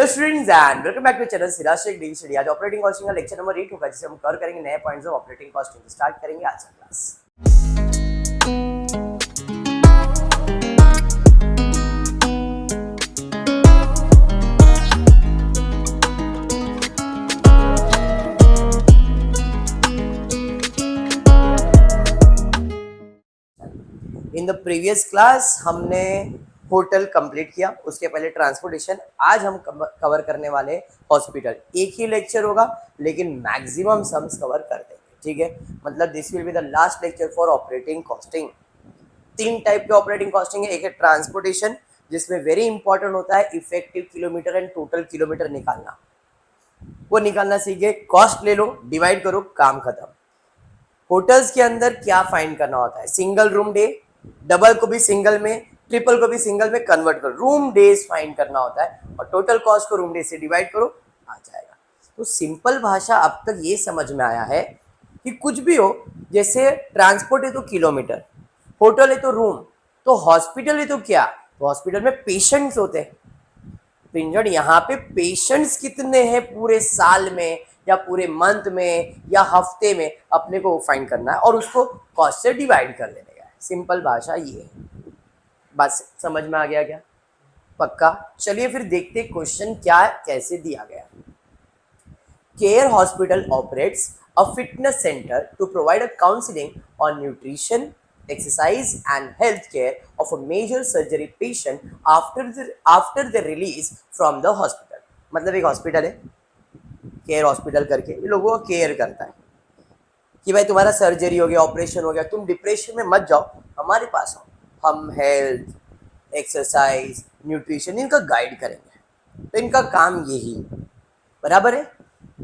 Hello students and welcome back to channel Siraj Shaikh degree study. आज operating costing का lecture number 8 होगा, जिसे हम कवर करेंगे नए points of operating costing. Start करेंगे आज का class. In the previous class हमने होटल कंप्लीट किया, उसके पहले ट्रांसपोर्टेशन। आज हम कवर करने वाले हॉस्पिटल। एक ही लेक्चर होगा लेकिन मैक्सिमम सम्स कवर कर देंगे, ठीक है। मतलब this will be the last lecture for operating costing. तीन टाइप के ऑपरेटिंग कॉस्टिंग है। एक है ट्रांसपोर्टेशन, जिसमें वेरी इंपॉर्टेंट होता है effective kilometre and total kilometre निकालना। वो निकालना सीखे, कॉस्ट ले लो, डिवाइड करो, काम खत्म। होटल्स के अंदर क्या फाइंड करना होता है? सिंगल रूम डे, डबल को भी सिंगल में, ट्रिपल को भी सिंगल में कन्वर्ट करो, रूम डेज फाइंड करना होता है और टोटल कॉस्ट को रूम डे से डिवाइड करो, आ जाएगा। तो सिंपल भाषा अब तक ये समझ में आया है कि कुछ भी हो, जैसे ट्रांसपोर्ट है तो किलोमीटर, होटल है तो रूम, तो हॉस्पिटल है तो क्या, तो हॉस्पिटल में पेशेंट्स होते हैं। पिंजड़ यहाँ पे पेशेंट्स कितने हैं पूरे साल में या पूरे मंथ में या हफ्ते में, अपने को फाइंड करना है और उसको कॉस्ट से डिवाइड कर देने का है। सिंपल भाषा ये है। बस समझ में आ गया क्या? पक्का? चलिए फिर देखते क्वेश्चन क्या कैसे दिया गया। Care hospital operates a fitness centre to provide a counselling on nutrition, exercise and health care of a major surgery patient after the release from the hospital। मतलब एक हॉस्पिटल है, केयर हॉस्पिटल करके, ये लोगों को केयर करता है कि भाई तुम्हारा सर्जरी हो गया, ऑपरेशन हो गया, तुम डिप्रेशन में मत जाओ, हमारे पास आओ, हम हेल्थ, एक्सरसाइज, न्यूट्रिशन इनका गाइड करेंगे। तो इनका काम यही बराबर है।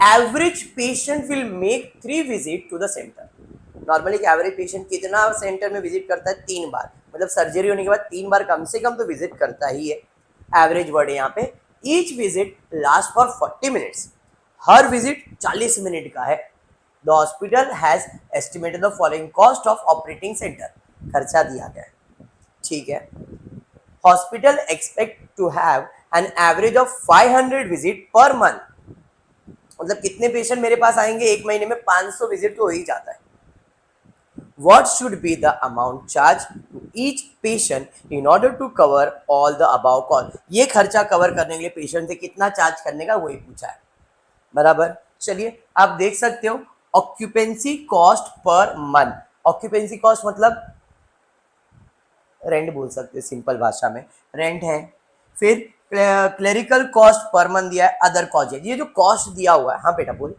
Average patient will make 3 visit to the centre. Normally average patient कितना सेंटर में विजिट करता है? 3 बार। मतलब सर्जरी होने के बाद 3 बार कम से कम तो विजिट करता ही है। एवरेज वर्ड है यहाँ पे। Each visit last for 40 minutes. हर विजिट 40 मिनट का है। The hospital has estimated the following cost of operating centre. खर्चा दिया गया है, ठीक है। Hospital expect to have an average of 500 visit per month. मतलब कितने पेशेंट मेरे पास आएंगे एक महीने में? 500 विजिट तो हो ही जाता है। What should be the amount charged to each patient in order to cover all the above cost? ये खर्चा कवर करने के लिए पेशेंट से कितना चार्ज करने का वही पूछा है, बराबर। चलिए आप देख सकते हो, occupancy cost per month. Occupancy cost मतलब रेंट बोल सकते हैं सिंपल भाषा में, रेंट है। फिर क्लेरिकल कॉस्ट पर मंथ दिया है, अदर कॉस्ट है। ये जो कॉस्ट दिया हुआ है, हाँ बेटा बोल।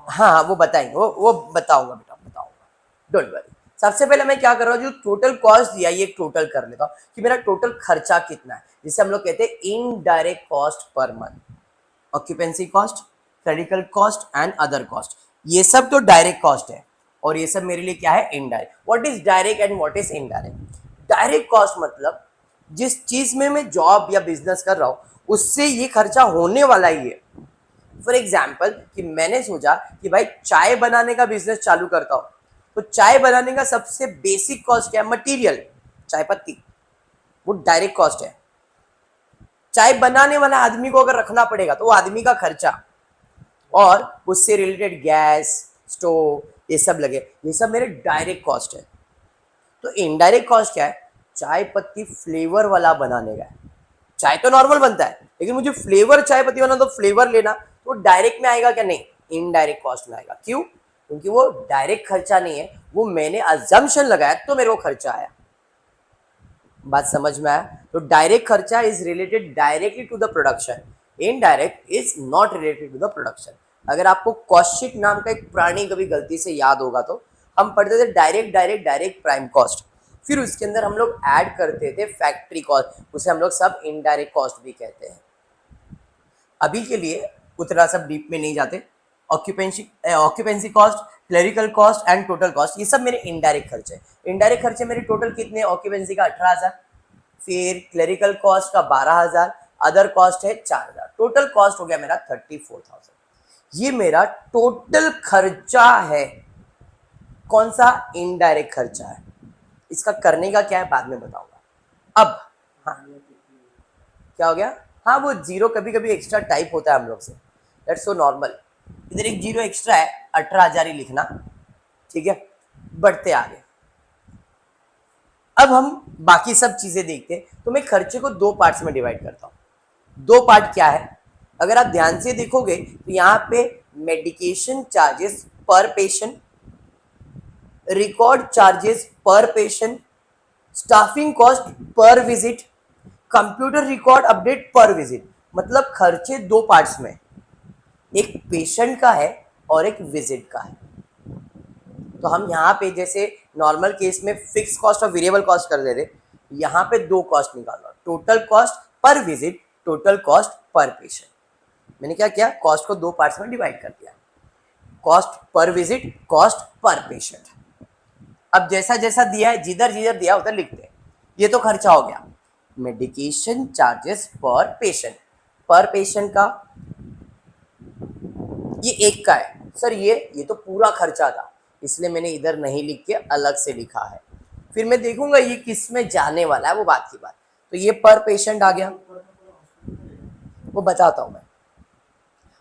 हाँ वो बताएंगे, वो बताऊंगा बेटा, बताऊंगा, डोंट वरी। सबसे पहले मैं क्या कर रहा हूँ, जो टोटल कॉस्ट दिया ये टोटल कर लेता हूँ कि मेरा टोटल खर्चा कितना है, जिसे हम लोग कहते हैं indirect cost per month. Occupancy cost, clerical cost and other cost, ये सब तो डायरेक्ट कॉस्ट है और ये सब मेरे लिए क्या है? Indirect. What is direct and what is indirect? Direct cost मतलब जिस चीज में मैं जॉब या बिजनेस कर रहा हूँ उससे ये खर्चा होने वाला ही है। फॉर एग्जाम्पल कि मैंने सोचा कि भाई चाय बनाने का बिजनेस चालू करता हूं, तो चाय बनाने का सबसे बेसिक कॉस्ट क्या है? मटेरियल, चाय पत्ती, वो डायरेक्ट कॉस्ट है। चाय बनाने वाला आदमी को अगर रखना पड़ेगा तो वो आदमी का खर्चा, और उससे रिलेटेड गैस, स्टोव, ये सब लगे, ये सब मेरे डायरेक्ट कॉस्ट है। तो इनडायरेक्ट कॉस्ट क्या है? चाय पत्ती फ्लेवर वाला बनाने का है। चाय तो नॉर्मल बनता है लेकिन मुझे फ्लेवर चाय पत्ती बनाना, तो फ्लेवर लेना, तो डायरेक्ट में आएगा क्या? नहीं, इनडायरेक्ट कॉस्ट में आएगा। क्यों? क्योंकि वो डायरेक्ट खर्चा नहीं है, वो मैंने अजम्पशन लगाया तो मेरे को खर्चा आया। बात समझ में आया? तो डायरेक्ट खर्चा is related directly to the production, indirect is not related to the production. अगर आपको कॉस्टशीट नाम का एक प्राणी कभी गलती से याद होगा तो हम पढ़ते थे direct direct direct prime cost, फिर उसके अंदर हम लोग ऐड करते थे फैक्ट्री कॉस्ट, उसे हम लोग सब इनडायरेक्ट कॉस्ट भी कहते हैं। अभी के लिए उतना सब डीप में नहीं जाते। Occupancy cost, clerical cost and total cost, ये सब मेरे इनडायरेक्ट खर्चे। इनडायरेक्ट खर्चे मेरे टोटल कितने? ऑक्यूपेंसी का 18,000, फिर क्लेरिकल कॉस्ट का 12,000, अदर कॉस्ट है 4,000, टोटल कॉस्ट हो गया मेरा 34,000। ये मेरा टोटल खर्चा है। कौन सा? इनडायरेक्ट खर्चा है। इसका करने का क्या है बाद में बताऊंगा। अब क्या हो गया, हाँ वो जीरो कभी कभी एक्स्ट्रा टाइप होता है हम लोग से, दैट्स सो नॉर्मल। इधर एक जीरो एक्स्ट्रा है, 18,000 ही लिखना, ठीक है। बढ़ते आगे, अब हम बाकी सब चीजें देखते हैं। तो मैं खर्चे को दो पार्ट्स में डिवाइड करता हूँ। दो पार्ट क्या है, अगर आप ध्यान से देखोगे तो यहाँ पे मेडिकेशन चार्जेस पर पेशेंट, रिकॉर्ड चार्जेस पर patient, staffing cost per visit, computer record update पर विजिट, मतलब खर्चे दो पार्ट्स में, एक पेशेंट का है और एक विजिट का है। तो हम यहाँ पे जैसे नॉर्मल केस में फिक्स कॉस्ट और वेरिएबल कॉस्ट कर दे रहे, यहाँ पे दो कॉस्ट निकालना, total cost per visit, total cost per patient. मैंने क्या किया, कॉस्ट को दो पार्ट्स में डिवाइड कर दिया, cost per visit, cost per patient. अब जैसा जैसा दिया है, जिधर जिधर दिया उधर लिखते हैं। ये तो खर्चा हो गया, मेडिकेशन चार्जेस पर पेशेंट का ये एक का है सर, ये तो पूरा खर्चा था, इसलिए मैंने इधर नहीं लिख के अलग से लिखा है। फिर मैं देखूंगा ये किस में जाने वाला है, वो बात की बात। तो ये पर पेशेंट आ गया, वो बताता हूं मैं।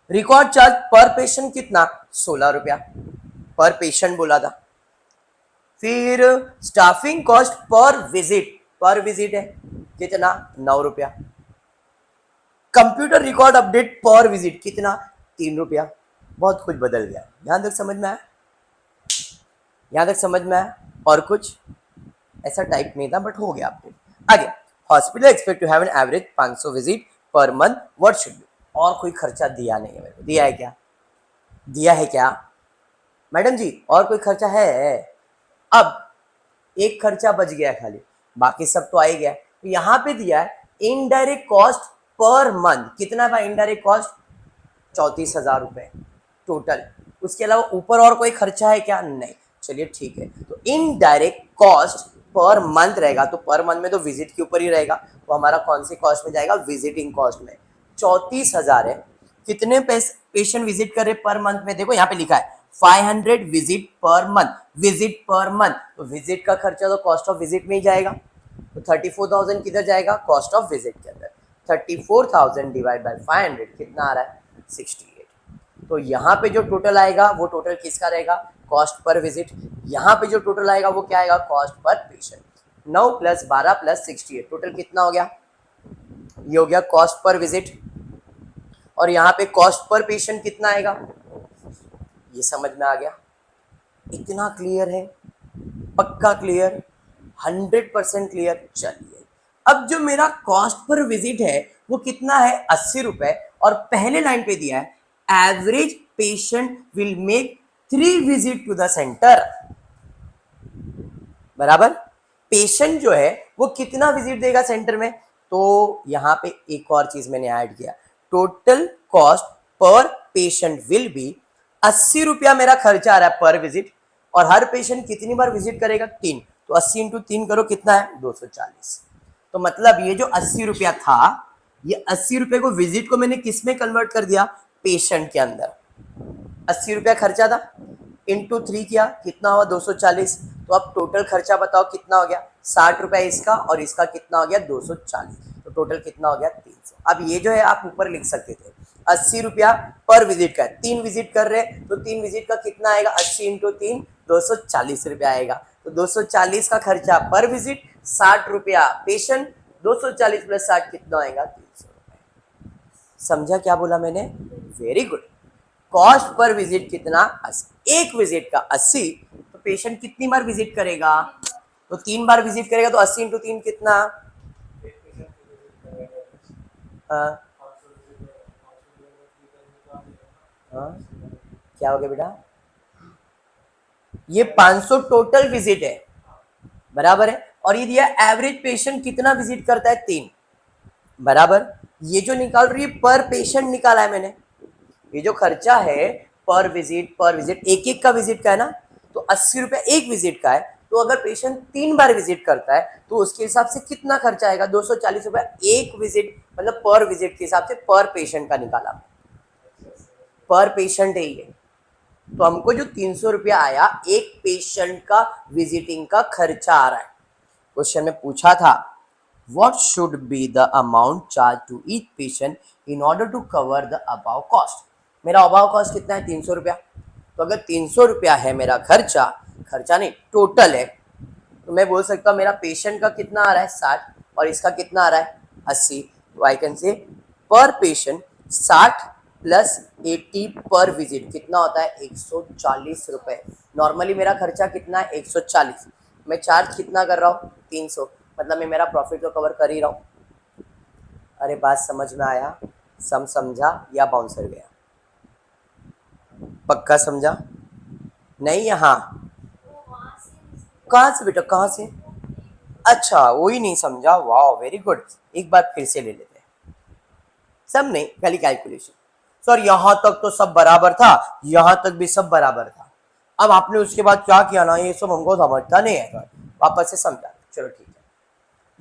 रिकॉर्ड चार्ज पर पेशेंट कितना, 16 रुपया पर पेशेंट बोला था। फिर स्टाफिंग कॉस्ट पर विजिट है कितना, 9 रुपया। कंप्यूटर रिकॉर्ड अपडेट पर विजिट कितना, 3 रुपया। बहुत कुछ बदल गया, यहां तक समझ में आया, यहां तक समझ में आया। और कुछ ऐसा टाइप नहीं था बट हो गया अपडेट। आगे, hospital expect to have an average 500 visit per month, what should be. और कोई खर्चा दिया नहीं है मेरे को, दिया है क्या, दिया है क्या मैडम जी, और कोई खर्चा है। अब एक खर्चा बच गया खाली, बाकी सब तो आ ही गया। तो यहाँ पे दिया है इनडायरेक्ट कॉस्ट पर मंथ, कितना था इनडायरेक्ट कॉस्ट, 34,000 रुपए टोटल। उसके अलावा ऊपर और कोई खर्चा है क्या, नहीं। चलिए ठीक है, तो इनडायरेक्ट कॉस्ट पर मंथ रहेगा, तो पर मंथ में तो विजिट के ऊपर ही रहेगा, तो हमारा कौन सी कॉस्ट में जाएगा, विजिटिंग कॉस्ट में। 34,000 है, कितने पेशेंट विजिट कर रहे पर मंथ में, देखो यहाँ पे लिखा है 500 visit per month, visit per month, तो विजिट का खर्चा तो कॉस्ट ऑफ विजिट में ही जाएगा। तो 34,000 किधर जाएगा, कॉस्ट ऑफ विजिट के अंदर। 34,000 डिवाइड बाय 500 कितना आ रहा है, 68। तो यहाँ पे जो टोटल आएगा वो टोटल किसका रहेगा, कॉस्ट पर विजिट। यहाँ पे जो टोटल आएगा वो क्या आएगा, कॉस्ट पर पेशेंट। 9 + 12 + 68 टोटल कितना हो गया, ये हो गया कॉस्ट पर विजिट। और यहाँ पे कॉस्ट पर पेशेंट कितना आएगा, ये समझ में आ गया। इतना क्लियर है, पक्का क्लियर, 100% क्लियर। चलिए, अब जो मेरा कॉस्ट पर विजिट है वो कितना है, 80 रुपए, और पहले लाइन पे दिया है average patient will make 3 visit to the centre, बराबर। पेशेंट जो है वो कितना विजिट देगा सेंटर में, तो यहाँ पे एक और चीज मैंने ऐड किया, total cost per patient will be, 80 रुपया मेरा खर्चा आ रहा है पर विजिट, और हर पेशेंट कितनी बार विजिट करेगा, 3, तो 80 × 3 करो कितना है, 240। तो मतलब ये जो 80 रुपया था, ये 80 रुपये को विजिट को मैंने किस में कन्वर्ट कर दिया, पेशेंट के अंदर। 80 रुपया खर्चा था, इंटू 3 किया, कितना हुआ, 240। तो अब टोटल खर्चा बताओ कितना हो गया, 60 रुपया इसका, और इसका कितना हो गया, 240। तो टोटल कितना हो गया, 300। अब ये जो है आप ऊपर लिख सकते थे, 80 रुपया पर विजिट का, 3 विजिट कर रहे हैं तो 3 विजिट का कितना आएगा, 80 × 3 240 रुपया आएगा। तो 240 का खर्चा पर विजिट, 60 रुपया पेशेंट, 240 + 60 कितना आएगा, 300 रुपये। समझा क्या बोला मैंने, very good. Cost per visit कितना, 80, एक विजिट का 80, तो पेशेंट कितनी बार विजिट करेगा, तो 3 बार विजिट करेगा, तो 80 × 3 कितना, हाँ हाँ क्या हो गया बेटा, ये 500 टोटल विजिट है, बराबर है। और ये दिया एवरेज पेशेंट कितना विजिट करता है, 3, बराबर। ये जो निकाल रही है पर पेशेंट निकाला है मैंने, ये जो खर्चा है पर विजिट एक एक का विजिट का है ना, तो 80 रुपया एक विजिट का है। तो अगर पेशेंट 3 बार विजिट करता है तो उसके हिसाब से कितना खर्चा आएगा, 240 रुपया एक विजिट, मतलब पर विजिट के हिसाब से पर पेशेंट का निकाला, पर पेशेंट है ये। तो हमको जो 300 रुपया आया एक पेशेंट का विजिटिंग का खर्चा आ रहा है। क्वेश्चन में पूछा था what should be the amount charged to each patient in order to cover the above cost? मेरा above cost कितना है? 300 रुपया। तो अगर 300 रुपया है मेरा खर्चा, खर्चा नहीं टोटल है, तो मैं बोल सकता हूँ मेरा पेशेंट का कितना आ रहा है 60 और इसका कितना आ रहा है 80। तो आई कैन से पर पेशेंट 60 प्लस 80 पर विजिट कितना होता है 140 रुपए। नॉर्मली मेरा खर्चा कितना है 140, मैं चार्ज कितना कर रहा हूँ 300, मतलब मैं मेरा प्रॉफिट तो कवर कर ही रहा हूँ। अरे बात समझ में आया? समझा या बाउंसर गया? पक्का समझा? नहीं यहाँ कहाँ से बेटा, कहाँ से? अच्छा वही नहीं समझा, वाह वेरी गुड, एक बार फिर से ले लेते हैं। सब नहीं, खाली कैलकुलेशन। सर यहां तक तो सब बराबर था, यहां तक भी सब बराबर था, अब आपने उसके बाद क्या किया ना, ये सब हमको समझता नहीं है, वापस से समझा। चलो ठीक है,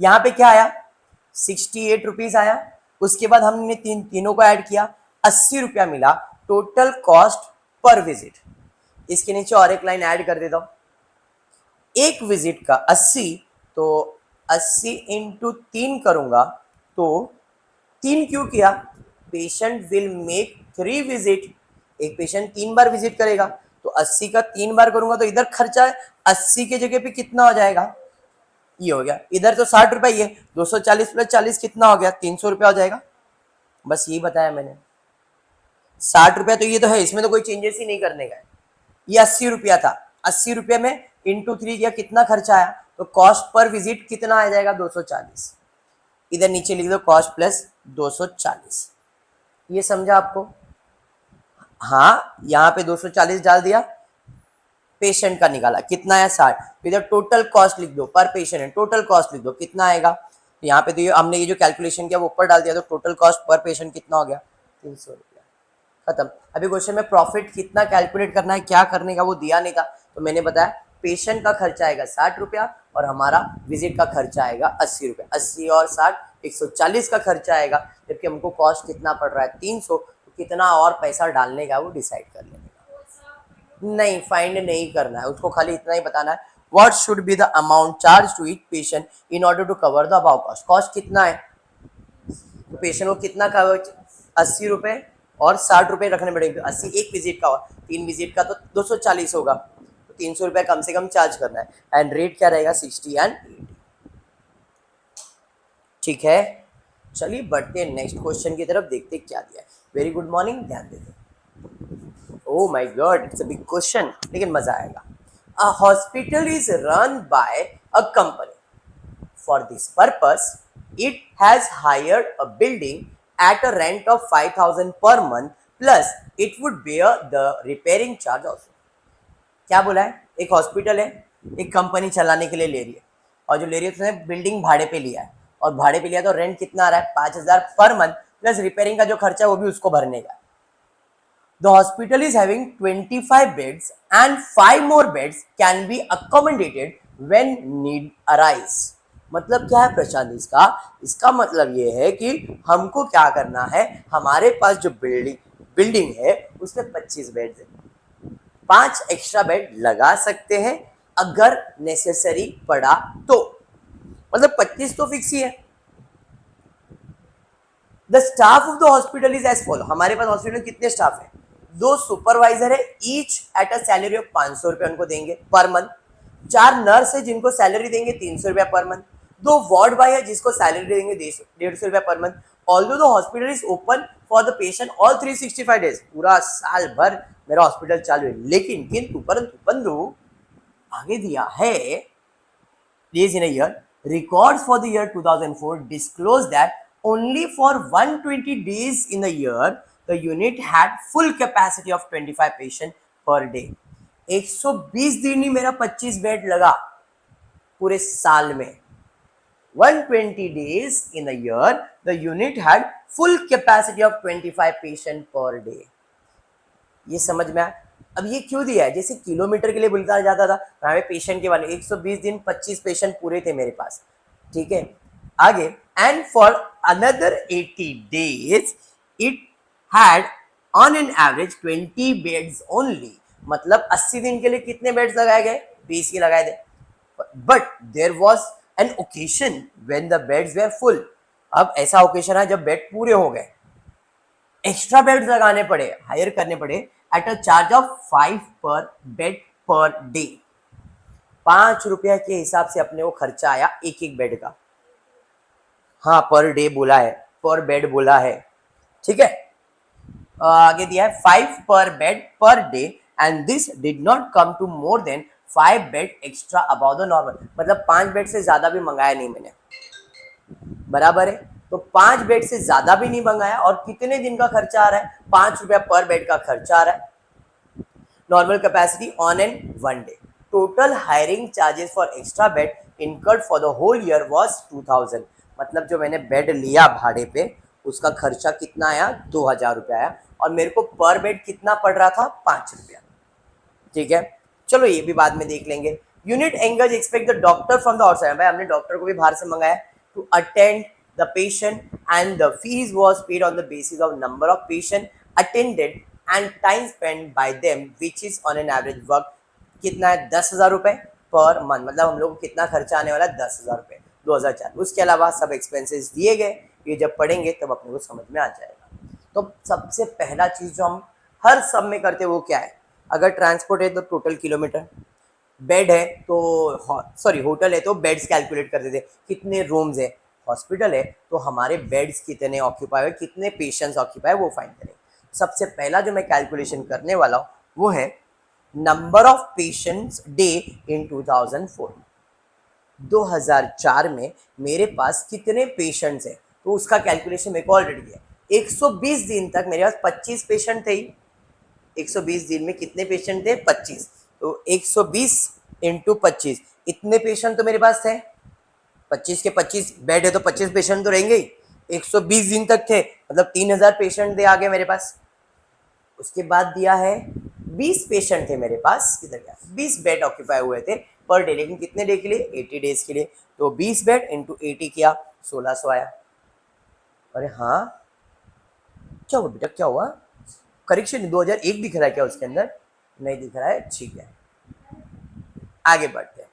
यहाँ पे क्या आया 68 रुपीज आया, उसके बाद हमने तीनों को ऐड किया 80 रुपया मिला टोटल कॉस्ट पर विजिट। इसके नीचे और एक लाइन ऐड कर देता हूं, एक विजिट का 80, तो 80 इंटू 3 करूंगा तो 3 क्यों किया, पेशेंट विल मेक 3 विजिट, एक पेशेंट 3 बार विजिट करेगा, तो 80 का 3 बार करूंगा तो इधर खर्चा 80 के जगह पे कितना हो जाएगा, ये हो गया। इधर तो 60 रुपए ही है, 240 प्लस 40 कितना हो गया 300 रुपया हो जाएगा। बस यही बताया मैंने, 60 रुपया तो ये तो है, इसमें तो कोई चेंजेस ही नहीं करने का है। ये 80 रुपया था, 80 रुपये में इंटू 3 किया कितना खर्चा आया, तो कॉस्ट पर विजिट कितना आ जाएगा 240, इधर नीचे लिख दो कॉस्ट प्लस 240। ये समझा आपको? हाँ, यहाँ पे 240 डाल दिया, पेशेंट का निकाला कितना है 60, इधर टोटल कॉस्ट लिख दो, पर पेशेंट है टोटल कॉस्ट लिख दो कितना आएगा, तो यहाँ पे तो ये हमने ये जो कैलकुलेशन किया वो ऊपर डाल दिया, तो टोटल कॉस्ट पर पेशेंट कितना हो गया 300 रुपया। खत्म। अभी क्वेश्चन में प्रॉफिट कितना कैलकुलेट करना है, क्या करने का वो दिया नहीं था, तो मैंने बताया पेशेंट का खर्चा आएगा 60 रुपया और हमारा विजिट का खर्चा आएगा 80 रुपया, 80 और 60 140 का खर्चा आएगा, जबकि हमको कॉस्ट कितना पड़ रहा है 300, तो कितना और पैसा डालने का वो डिसाइड कर लेने का। नहीं, फाइंड नहीं करना है उसको, खाली इतना ही बताना है what should be the amount charge to each patient in order to cover the above cost. Cost कितना है, तो पेशेंट को कितना कवर 80 रुपये और 60 रुपये रखने पड़ेंगे, 80 एक विजिट का और 3 विजिट का तो 240 होगा, तो 300 रुपये कम से कम चार्ज करना है, एंड रेट क्या रहेगा 60 एंड 80। ठीक है, चलिए बढ़ते हैं नेक्स्ट क्वेश्चन की तरफ, देखते क्या दिया है। वेरी गुड मॉर्निंग, ध्यान देते। Oh my God, it's a big question, लेकिन मजा आएगा। अ hospital is run by a company, for this purpose it has hired a building at a rent of 5,000 per month plus it would bear the repairing charge also। क्या बोला है, एक hospital है, एक company चलाने के लिए ले रही है, और जो ले रही है उसने बिल्डिंग भाड़े पे लिया है, और भाड़े पे लिया तो रेंट कितना आ रहा है 5,000 पर मंथ प्लस रिपेयरिंग का जो खर्चा है वो भी उसको भरने का। The hospital is having 25 beds and 5 more beds can be accommodated when need arise। मतलब क्या है प्रशांत इसका, इसका मतलब ये है कि हमको क्या करना है, हमारे पास जो बिल्डिंग है उसमें 25 बेड है, 5 एक्स्ट्रा बेड लगा सकते हैं अगर नेसेसरी पड़ा तो, मतलब 25 तो फिक्स ही है। The staff of the hospital is as follow, हमारे पास हॉस्पिटल में कितने स्टाफ है, 2 सुपरवाइजर है, each at a salary of 500 रुपये उनको देंगे पर मंथ, 4 नर्स है जिनको सैलरी देंगे 300 रुपया पर मंथ, 2 वार्ड बॉय है जिसको सैलरी देंगे 150 रुपया per month. Although the hospital is open for the patient all 365 days, पूरा साल भर मेरा हॉस्पिटल चालू है, लेकिन किंतु परंतु आगे दिया है days in a year, records for the year 2004 disclose that only for 120 days in the year the unit had full capacity of 25 patient per day। 120 दिन ही मेरा 25 बेड लगा पूरे साल में, 120 days in a year the unit had full capacity of 25 patient per day। ये समझ में आया? अब ये क्यों दिया है, जैसे किलोमीटर के लिए बुलाया जाता था, हमें पेशेंट के वाले 120 दिन 25 पेशेंट पूरे थे मेरे पास, ठीक है। आगे, and for another 80 days it had on an average 20 beds only, मतलब 80 दिन के लिए कितने बेड्स लगाए गए, 20 ही लगाए थे, but there was an occasion when the beds were full, अब ऐसा ओकेशन है जब बेड पूरे हो गए, एक्स्ट्रा बेड्स लगाने पड़े, हायर करने पड़े एट अ चार्ज ऑफ 5 पर बेड पर डे, 5 रुपया के हिसाब से अपने को खर्चा आया एक एक बेड का। हाँ पर डे बोला है, पर बेड बोला है, ठीक है। आगे दिया है 5 पर bed per day and this did not come to more than 5 bed extra above the normal, मतलब 5 बेड से ज्यादा भी मंगाया नहीं मैंने, बराबर है। तो 5 बेड से ज्यादा भी नहीं मंगाया, और कितने दिन का खर्चा आ रहा है, 5 रुपया पर बेड का खर्चा आ रहा है, normal capacity on an one day. Total hiring charges for extra bed incurred for the whole year was 2000, मतलब जो मैंने बेड लिया भाड़े पे उसका खर्चा कितना आया, 2000 रुपया आया, और मेरे को पर बेड कितना पड़ रहा था, 5 रुपया, ठीक है। चलो ये भी बाद में देख लेंगे। Unit engage expect the doctor from the outside, भाई हमने डॉक्टर को भी बाहर से मंगाया to attend the patient and the fees was paid on the basis of number of patient attended and time spend by them which is on an average work, कितना है, 10,000 रुपए पर मंथ, मतलब हम लोग को कितना खर्चा आने वाला है, 10,000 रुपए 2004। उसके अलावा सब एक्सपेंसेस दिए गए, ये जब पढ़ेंगे तब अपने को समझ में आ जाएगा। तो सबसे पहला चीज जो हम हर सब में करते हैं वो क्या है, अगर ट्रांसपोर्ट है तो टोटल किलोमीटर, बेड है तो सॉरी होटल है तो बेड्स कैलकुलेट करते थे, कितने रूम्स है, हॉस्पिटल है तो हमारे बेड्स कितने ऑक्यूपाई हुए, कितने पेशेंट्स ऑक्यूपाई वो फाइंड करें। सबसे पहला जो मैं कैलकुलेशन करने वाला हूँ वो है number of patients day in 2004, 2004 में मेरे पास कितने पेशेंट्स हैं, तो उसका कैलकुलेशन मेरे को ऑलरेडी दिया। 120 दिन तक मेरे पास 25 पेशेंट थे ही, 120 दिन में कितने पेशेंट थे, 25, तो 120 इंटू 25, इतने पेशेंट तो मेरे पास थे, 25 के 25 बेड है तो 25 पेशेंट तो रहेंगे ही, 120 दिन तक थे, मतलब 3000 पेशेंट दे आ गए मेरे पास। उसके बाद दिया है 20 पेशेंट थे मेरे पास, किधर गया, 20 बेड ऑक्यूपाई हुए थे पर डे, लेकिन कितने डे के लिए, 80 डेज के लिए, तो 20 बेड इंटू 80 किया, 1600 आया। अरे हाँ क्या हुआ बेटा, क्या हुआ, करेक्शन 2001 दिख रहा है क्या उसके अंदर, नहीं दिख रहा है, ठीक है आगे बढ़ते हैं।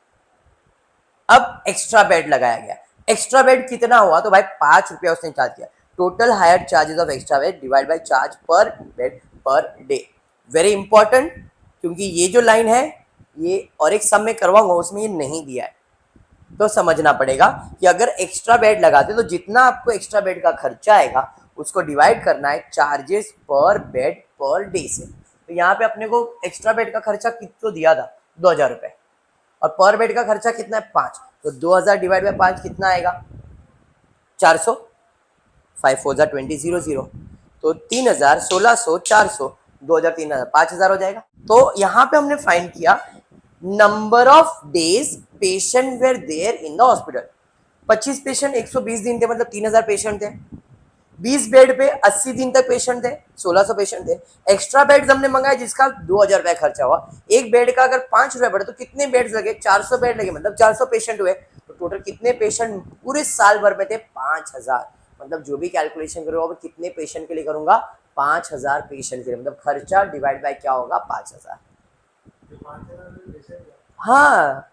अब एक्स्ट्रा बेड लगाया गया, एक्स्ट्रा बेड कितना हुआ, तो भाई 5 रुपया उसने चार्ज किया, total higher charges of extra bed divide by charge per bed per day, very important, क्योंकि ये जो लाइन है ये और एक सम में करवाऊंगा उसमें ये नहीं दिया है, तो समझना पड़ेगा कि अगर एक्स्ट्रा बेड लगाते तो जितना आपको एक्स्ट्रा बेड का खर्चा आएगा उसको डिवाइड करना है चार्जेस पर बेड पर डे से। तो यहाँ पे अपने को एक्स्ट्रा बेड का खर्चा कितना दिया था, 2000 रुपये, और पर बेड का खर्चा कितना है, 5, तो 2000 डिवाइड बाय 5 कितना आएगा, 400, 5 4 20 0 तो 3000, 1600, 400, 2000, 3000, 5000 हो जाएगा। तो यहाँ पे हमने फाइंड किया number of days patient were there in the hospital, 25 patient 120 दिन थे, मतलब 3000 पेशेंट थे, 20 बेड पे 80 दिन तक पेशेंट थे, 1600 पेशेंट थे, एक्स्ट्रा बेड्स हमने मंगाए जिसका 2000 रुपया खर्चा हुआ, एक बेड का अगर 5 रुपये पड़े तो कितने बेड्स लगे, 400 बेड लगे, मतलब 400 पेशेंट हुए, तो टोटल कितने पेशेंट पूरे साल भर में थे, 5000, मतलब जो भी कैलकुलेशन करूंगा कितने पेशेंट के लिए करूंगा, 5000 पेशेंट के लिए, मतलब खर्चा डिवाइड बाय क्या होगा, 5000। हाँ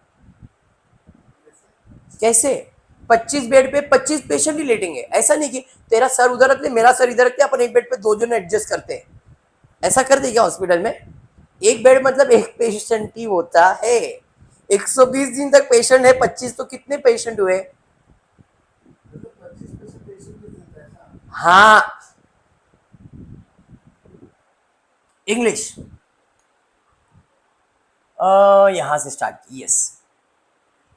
कैसे, 25 बेड पे 25 पेशेंट ही लेटेंगे, ऐसा नहीं कि तेरा सर उधर रखते मेरा सर इधर रखते अपन एक बेड पे 2 जन एडजस्ट करते हैं, ऐसा कर दे क्या हॉस्पिटल में, एक बेड मतलब एक पेशेंट ही होता है, 120 दिन तक पेशेंट है, 25 तो कितने पेशेंट हुए, हाँ इंग्लिश यहां से स्टार्ट की, यस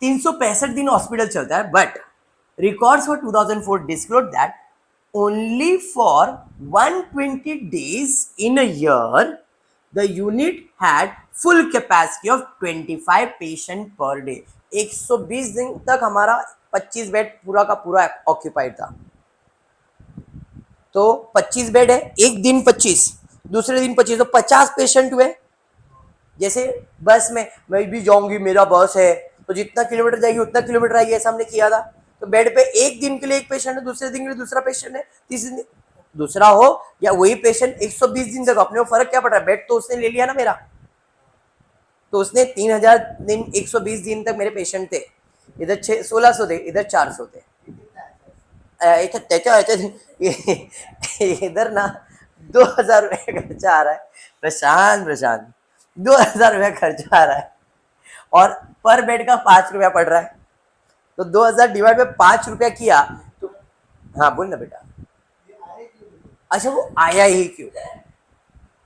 365 दिन हॉस्पिटल चलता है, but records for 2004 disclose that only for 120 days in a year the unit had full capacity of 25 patient per day, 120 दिन तक हमारा 25 बेड पूरा का पूरा ऑक्यूपाइड था, तो 25 बेड है, एक दिन 25, दूसरे दिन 25, तो 50 पेशेंट हुए। जैसे बस में मैं भी जाऊंगी, मेरा बस है तो जितना किलोमीटर जाएगी उतना किलोमीटर आएगी, ऐसा हमने किया था, तो बेड पे एक दिन के लिए एक पेशेंट है, दूसरे दिन के लिए दूसरा पेशेंट है, तीसरे दिन दूसरा हो या वही पेशेंट 120 दिन तक, अपने को फर्क क्या पड़ रहा है, बेड तो उसने ले लिया ना मेरा, तो उसने 3000 दिन 120 दिन तक मेरे पेशेंट थे, इधर 1600 थे, इधर 400 थे। इधर ना 2000 रुपये खर्चा आ रहा है। प्रशांत प्रशांत 2000 रुपये खर्चा आ रहा है और पर बेड का 5 रुपया पड़ रहा है, तो 2000 डिवाइड बाय 5 रुपया किया तो हाँ बोल ना बेटा। अच्छा वो आया ही क्यों?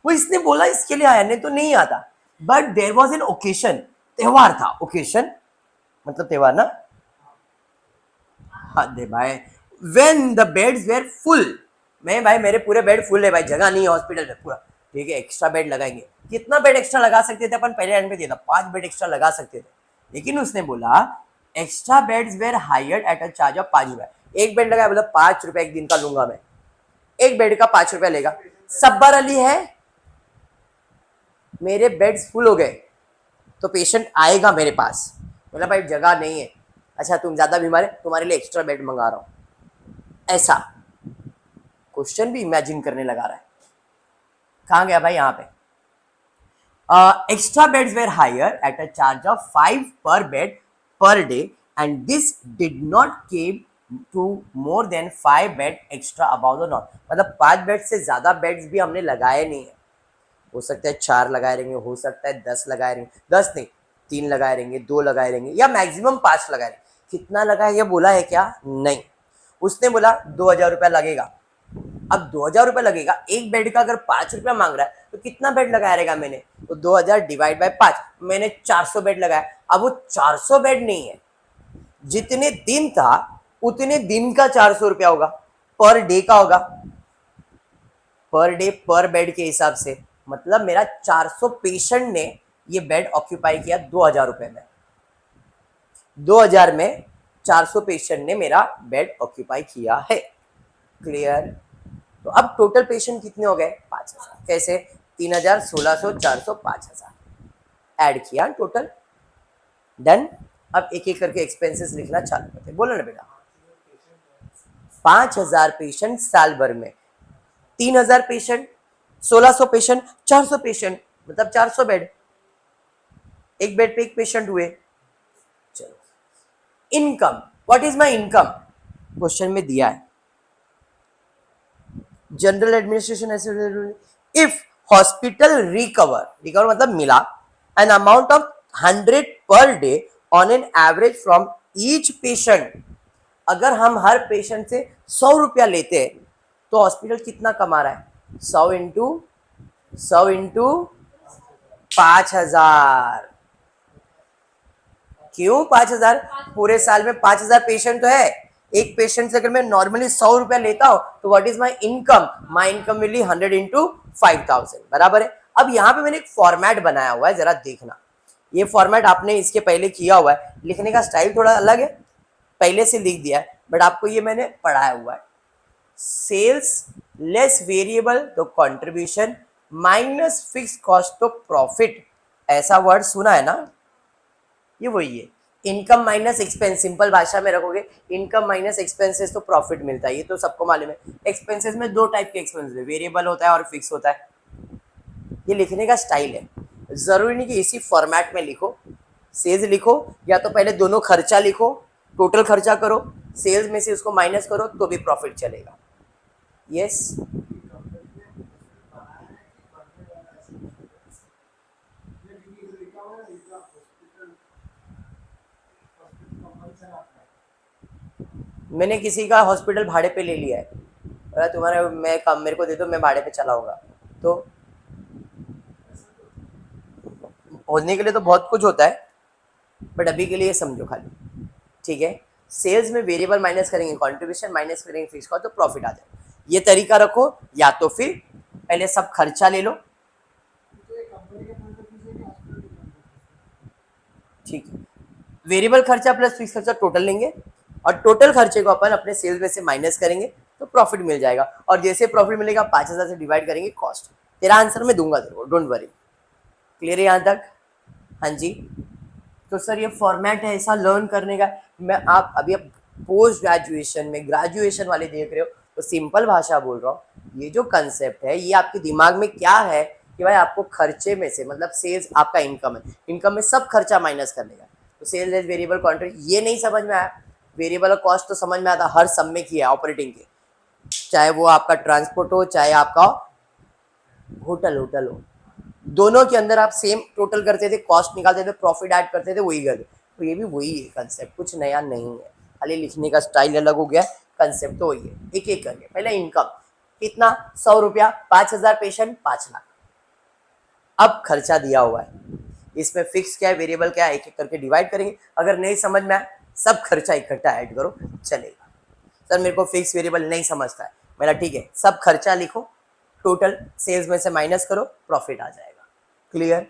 वो इसने बोला इसके लिए आया, नहीं तो नहीं आता। But there was an occasion, त्योहार था, ओकेशन मतलब त्योहार ना। हाँ दे भाई, when the beds were full, मैं भाई मेरे पूरे बेड फुल है भाई, जगह नहीं है हॉस्पिटल में पूरा, ठीक है एक्स्ट्रा बेड लगाएंगे। कितना बेड एक्स्ट्रा लगा सकते थे अपन, पहले एंड में दिया था 5 बेड एक्स्ट्रा लगा सकते थे, लेकिन उसने बोला extra beds were hired at a charge of 5 रुपए। एक बेड लगाया मतलब 5 रुपए एक दिन का लूंगा मैं, एक बेड का 5 रुपया लेगा। सब्बर अली है, मेरे बेड्स फुल हो गए तो पेशेंट आएगा मेरे पास, बोला भाई जगह नहीं है, अच्छा तुम ज्यादा बीमार है तुम्हारे लिए एक्स्ट्रा बेड मंगा रहा हूं, ऐसा क्वेश्चन भी इमेजिन करने लगा रहा है। कहां गया भाई यहाँ पे, extra beds were hire at a charge of 5 पर bed per day and this did not came to more than 5 bed extra about the not. मतलब 5 बेड से ज्यादा बेड्स भी हमने लगाए नहीं है, हो सकता है 4 लगाए रहेंगे, हो सकता है 10 लगाए रहेंगे, 10 नहीं 3 लगाए रहेंगे, 2 लगाए रहेंगे या मैक्सिमम 5 लगाए रहेंगे। कितना लगाए ये बोला है क्या? नहीं, उसने बोला 2000 रुपया लगेगा। अब 2000 रुपया लगेगा, एक बेड का अगर 5 रुपया मांग रहा है तो कितना बेड लगाया रहेगा मैंने, तो 2000 डिवाइड बाय 5, मैंने 400 बेड लगाया। अब वो 400 बेड नहीं है, जितने दिन था उतने दिन का 400 रुपया होगा, पर डे का होगा, पर डे पर बेड के हिसाब से। मतलब मेरा 400 पेशेंट ने ये बेड ऑक्यूपाई किया 2000 रुपए में, 2000 में 400 पेशेंट ने मेरा बेड ऑक्यूपाई किया है। क्लियर? तो अब टोटल पेशेंट कितने हो गए? 5000। कैसे? 3000, 1600, 400, 5000 ऐड किया टोटल। डन। अब एक एक करके एक्सपेंसेस लिखना चालू करते, बोलो ना बेटा। 5000 पेशेंट साल भर में, 3000 पेशेंट, 1600 पेशेंट, 400 पेशेंट, मतलब 400 बेड, एक बेड पे एक पेशेंट हुए। चलो, income, what is my income? Question में दिया है general administration, if hospital recover मतलब मिला an amount of 100 per day on an average from each patient. अगर हम हर पेशेंट से 100 रुपया लेते हैं तो हॉस्पिटल कितना कमा रहा है? 100 इंटू 5000। क्यों 5000? पूरे साल में 5000 पेशेंट तो है, एक पेशेंट से अगर मैं नॉर्मली 100 रुपया लेता हूं तो what is my income? My income will be 100 into 5000, बराबर है। अब यहाँ पे मैंने एक फॉर्मेट बनाया हुआ है, जरा देखना। ये फॉर्मेट आपने इसके पहले किया हुआ है, लिखने का स्टाइल थोड़ा अलग है, पहले से लिख दिया है, बट आपको ये मैंने पढ़ाया हुआ है। सेल्स लेस वेरिएबल तो कंट्रीब्यूशन माइनस फिक्स कॉस्ट तो प्रॉफिट, ऐसा वर्ड सुना है ना? ये वही है, इनकम माइनस एक्सपेंस। सिंपल भाषा में रखोगे इनकम माइनस एक्सपेंसेस तो प्रॉफिट मिलता है, ये तो सबको मालूम है। एक्सपेंसेस में 2 टाइप के एक्सपेंसेस है, वेरिएबल होता है और फिक्स होता है। ये लिखने का स्टाइल है, जरूरी नहीं कि इसी फॉर्मेट में लिखो। सेल्स लिखो या तो पहले दोनों खर्चा लिखो, टोटल खर्चा करो, सेल्स में से उसको माइनस करो तो भी प्रॉफिट चलेगा। यस मैंने किसी का हॉस्पिटल भाड़े पे ले लिया है, बोला तुम्हारा मैं काम मेरे को दे दो, मैं भाड़े पे चलाऊंगा। तो होने के लिए तो बहुत कुछ होता है, बट अभी के लिए समझो खाली, ठीक है। सेल्स में वेरिएबल माइनस करेंगे, कंट्रीब्यूशन माइनस करेंगे फिक्स कॉस्ट, तो प्रॉफिट आ जाए। ये तरीका रखो, या तो फिर पहले सब खर्चा ले लो, ठीक है, वेरिएबल खर्चा प्लस फिक्स खर्चा टोटल लेंगे और टोटल खर्चे को अपन अपने सेल्स में से माइनस करेंगे तो प्रॉफिट मिल जाएगा। और जैसे प्रॉफिट मिलेगा 5000 से डिवाइड करेंगे कॉस्ट। तेरा आंसर मैं दूंगा तेरे को, डोंट वरी। क्लियर है यहाँ तक? हाँ जी। तो सर ये फॉर्मेट है ऐसा लर्न करने का। मैं आप अभी अब पोस्ट ग्रेजुएशन में ग्रेजुएशन वाले देख रहे हो तो सिंपल भाषा बोल रहा हूँ। ये जो कंसेप्ट है ये आपके दिमाग में क्या है कि भाई आपको खर्चे में से मतलब सेल्स आपका इनकम है, इनकम में सब खर्चा माइनस करने का। तो सेल्स एज वेरिएबल कॉन्ट्रीब्यूट, ये नहीं समझ में आया। वेरिएबल कॉस्ट तो समझ में आता, हर सब में किया ऑपरेटिंग के, चाहे वो आपका ट्रांसपोर्ट हो चाहे आपका होटल हो, दोनों के अंदर आप सेम टोटल करते थे, कॉस्ट निकालते थे, प्रॉफिट ऐड करते थे, वही करते। तो ये भी वही है कंसेप्ट, कुछ नया नहीं है, खाली लिखने का स्टाइल अलग हो गया, कंसेप्ट तो वही है। एक एक करके पहले इनकम कितना, 100 रुपया, 5,000 पेशेंट 5 लाख। अब खर्चा दिया हुआ है, इसमें फिक्स क्या है वेरिएबल क्या है, एक एक करके डिवाइड करेंगे। अगर नहीं समझ में आए सब खर्चा इकट्ठा ऐड करो चलेगा। सर मेरे को फिक्स वेरिएबल नहीं समझता है, मेरा ठीक है, सब खर्चा लिखो, टोटल सेल्स में से माइनस करो, प्रॉफिट आ जाएगा। Clear,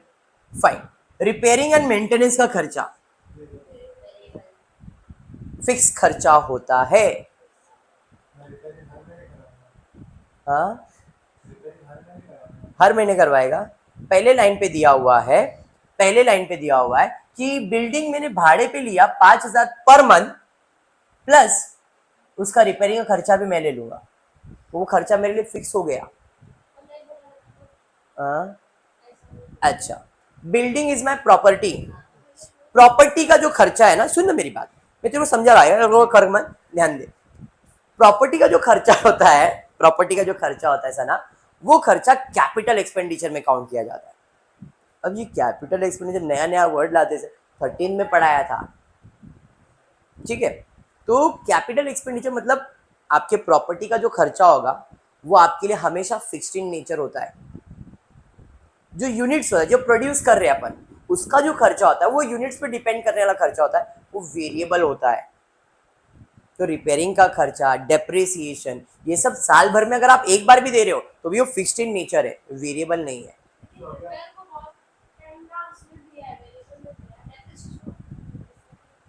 fine. Repairing and maintenance का खर्चा फिक्स खर्चा होता है। हाँ, हर महीने करवाएगा। पहले लाइन पे दिया हुआ है, पहले लाइन पे दिया हुआ है कि बिल्डिंग मैंने भाड़े पे लिया 5,000 पर मंथ, प्लस उसका रिपेयरिंग का खर्चा भी मैं ले लूंगा, वो खर्चा मेरे लिए फिक्स हो गया। अच्छा, building is my property, property का जो खर्चा है ना, सुन ना मेरी बात, मैं तेरे को समझा रहा है, रो कर मत, ध्यान दे। प्रॉपर्टी का जो खर्चा होता है, प्रॉपर्टी का जो खर्चा होता है सना, वो खर्चा कैपिटल एक्सपेंडिचर में काउंट किया जाता है। अब ये कैपिटल एक्सपेंडिचर नया नया वर्ड लाते थे, 13 में पढ़ाया था, ठीक है। तो कैपिटल एक्सपेंडिचर मतलब आपके प्रॉपर्टी का जो खर्चा होगा वो आपके लिए हमेशा फिक्स्ड इन नेचर होता है। जो यूनिट्स होता है, जो प्रोड्यूस कर रहे हैं अपन, उसका जो खर्चा होता है वो यूनिट्स पे डिपेंड करने वाला खर्चा होता है, वो वेरिएबल होता है। तो रिपेयरिंग का खर्चा, डेप्रिसिएशन, ये सब साल भर में अगर आप एक बार भी दे रहे हो तो भी वो फिक्स्ड इन नेचर है, वेरिएबल नहीं है।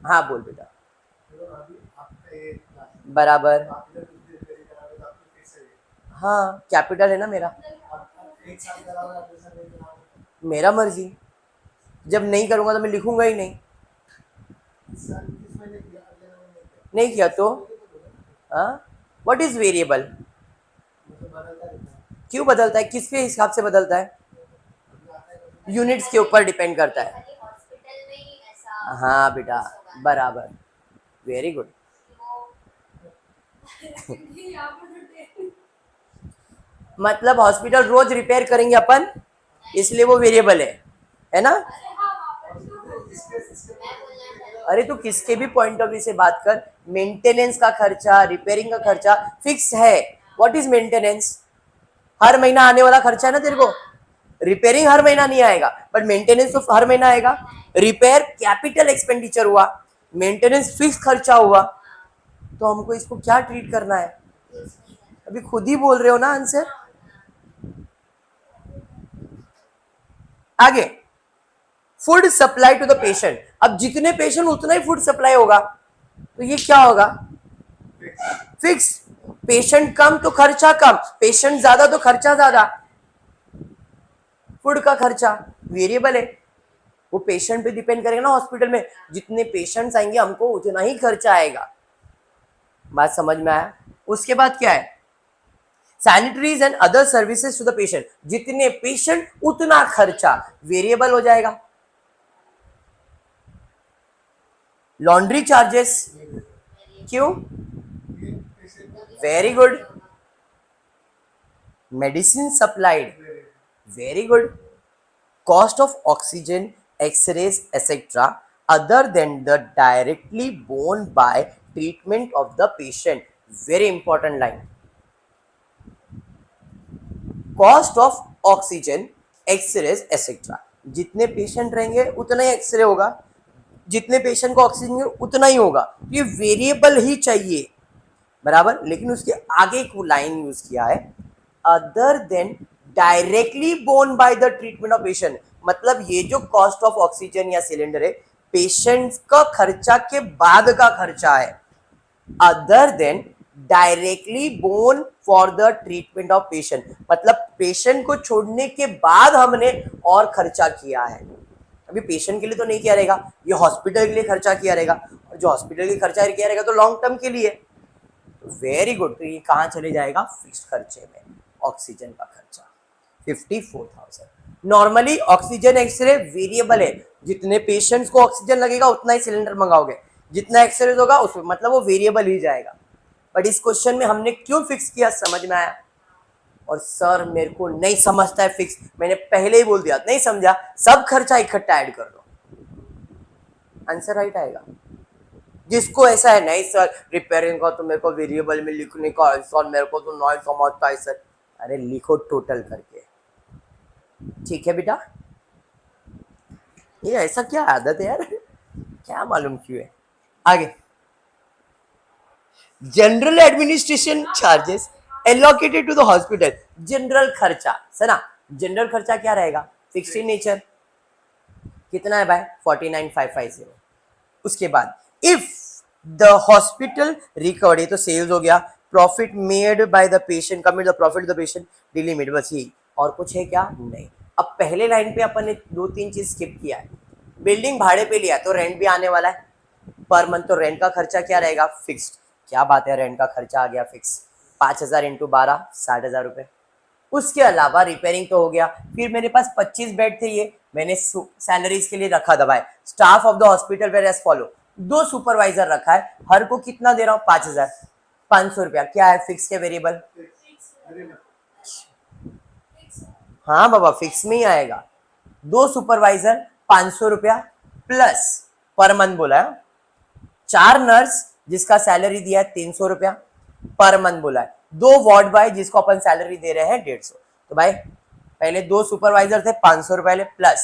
हाँ बोल बेटा। बराबर, हाँ कैपिटल है ना मेरा, मेरा मर्जी, जब नहीं करूंगा तो मैं लिखूंगा ही नहीं, नहीं किया तो हाँ। व्हाट इज वेरिएबल, क्यों बदलता है, किसके हिसाब से बदलता है, यूनिट्स के ऊपर डिपेंड करता है। हाँ बेटा, बराबर, वेरी गुड। मतलब हॉस्पिटल रोज रिपेयर करेंगे अपन, इसलिए वो वेरिएबल है ना। अरे तो किसके भी पॉइंट ऑफ व्यू से बात कर, मेंटेनेंस का खर्चा, रिपेयरिंग का खर्चा फिक्स है। व्हाट इज मेंटेनेंस, हर महीना आने वाला खर्चा है ना तेरे को। रिपेयरिंग हर महीना नहीं आएगा, बट मेंटेनेंस तो हर महीना आएगा। रिपेयर कैपिटल एक्सपेंडिचर हुआ, मेंटेनेंस फिक्स खर्चा हुआ, तो हमको इसको क्या ट्रीट करना है, अभी खुद ही बोल रहे हो ना आंसर। आगे, food supply to the patient, अब जितने पेशेंट उतना ही फूड सप्लाई होगा, तो ये क्या होगा, फिक्स। पेशेंट कम तो खर्चा कम, पेशेंट ज्यादा तो खर्चा ज्यादा। फूड का खर्चा वेरिएबल है, वो पेशेंट पे डिपेंड करेगा ना, हॉस्पिटल में जितने पेशेंट्स आएंगे हमको उतना ही खर्चा आएगा। बात समझ में आया। उसके बाद क्या है, sanitaries and other services to the patient, जितने पेशेंट उतना खर्चा, वेरिएबल हो जाएगा। लॉन्ड्री चार्जेस, क्यों, very good. Medicine supplied, very good. Cost of oxygen, X rays etcetera other than the directly borne by treatment of the patient, very important line. Cost of oxygen, X rays etcetera, जितने patient रहेंगे उतना ही x ray होगा, जितने patient को oxygen उतना ही होगा, ये variable ही चाहिए, बराबर। लेकिन उसके आगे एक लाइन यूज किया है, other than directly borne by the treatment of patient, मतलब ये जो कॉस्ट ऑफ ऑक्सीजन या सिलेंडर है पेशेंट का खर्चा के बाद का खर्चा है, other than directly borne for the treatment of patient, मतलब पेशेंट को छोड़ने के बाद हमने और खर्चा किया है। अभी पेशेंट के लिए तो नहीं किया रहेगा, ये हॉस्पिटल के लिए खर्चा किया रहेगा, और जो हॉस्पिटल के खर्चा किया रहेगा तो लॉन्ग टर्म के लिए। वेरी गुड, तो ये कहाँ चले जाएगा, फिक्स्ड खर्चे में, ऑक्सीजन का खर्चा 54,000। नॉर्मली ऑक्सीजन एक्सरे वेरिएबल है, जितने पेशेंट्स को ऑक्सीजन लगेगा उतना ही सिलेंडर मंगाओगे, जितना एक्सरेज होगा उसमें, मतलब वो वेरिएबल ही जाएगा। बट इस क्वेश्चन में हमने क्यों फिक्स किया, समझ में आया। और सर मेरे को नहीं समझता है फिक्स, मैंने पहले ही बोल दिया, नहीं समझा, सब खर्चा इकट्ठा ऐड कर दो, आंसर राइट आएगा। जिसको ऐसा है नहीं सर रिपेयरिंग का तो मेरे को वेरिएबल में लिखने का है सर, मेरे को तो नहीं समझता है सर, अरे लिखो टोटल करके, ठीक है बेटा। ये ऐसा क्या आदत है यार, क्या मालूम क्यों है। आगे, general administration charges allocated to the hospital, general खर्चा सना, जनरल खर्चा क्या रहेगा, फिक्स्ड इन नेचर, कितना है भाई 49550। उसके बाद इफ द हॉस्पिटल रिकवर्ड, ये तो सेल्स हो गया, profit made by the patient, commit the profit the patient delimit, बस यही, और कुछ है क्या, नहीं। अब पहले लाइन पे अपन ने 2-3 चीज स्किप किया है। बिल्डिंग भाड़े पे लिया तो रेंट भी आने वाला है पर मंथ, तो रेंट का खर्चा क्या रहेगा, फिक्स्ड। क्या बात है, रेंट का खर्चा आ गया फिक्स, 5000 इंटू 12 60,000 रुपए। उसके अलावा रिपेयरिंग तो हो गया, फिर मेरे पास 25 बेड थे, ये मैंने सैलरीज के लिए रखा दबाए, staff of the hospital were as follow, 2 supervisor रखा है, हर को कितना दे रहा हूँ 5000, 500 रुपया, क्या है फिक्स के वेरिएबल, हाँ बाबा फिक्स में ही आएगा, 2 सुपरवाइजर 500 रुपया प्लस पर मंथ बोला है, 4 नर्स जिसका सैलरी दिया है 300 रुपया पर मंथ बोला है, 2 वार्ड बॉय जिसको अपन सैलरी दे रहे हैं 150। तो भाई पहले 2 सुपरवाइजर थे 500 रुपए प्लस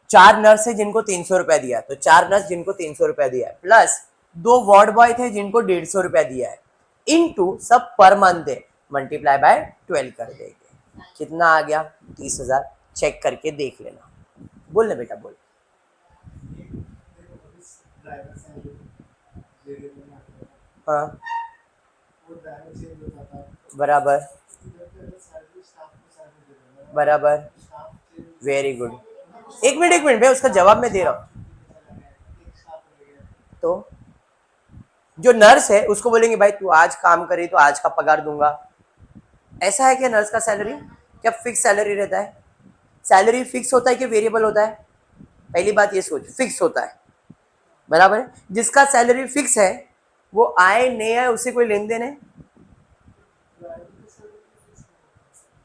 4 नर्स है जिनको 300 रुपया दिया, तो 4 नर्स जिनको 300 रुपया दिया है प्लस 2 वार्ड बॉय थे जिनको 150 रुपया दिया है, इनटू सब पर मंथ है, मल्टीप्लाई बाय 12 कर देंगे, कितना आ गया 30,000। चेक करके देख लेना, बोल ले बेटा बोल। हाँ बराबर बराबर, वेरी गुड। एक मिनट भाई, उसका जवाब मैं दे रहा हूँ। तो जो नर्स है उसको बोलेंगे भाई तू आज काम करी तो आज का पगार दूंगा, ऐसा है क्या नर्स का सैलरी, क्या फिक्स सैलरी रहता है, सैलरी फिक्स होता है कि वेरिएबल होता है, पहली बात ये सोच, फिक्स होता है, बराबर है। जिसका सैलरी फिक्स है वो आए नहीं आए उससे कोई लेन देन है,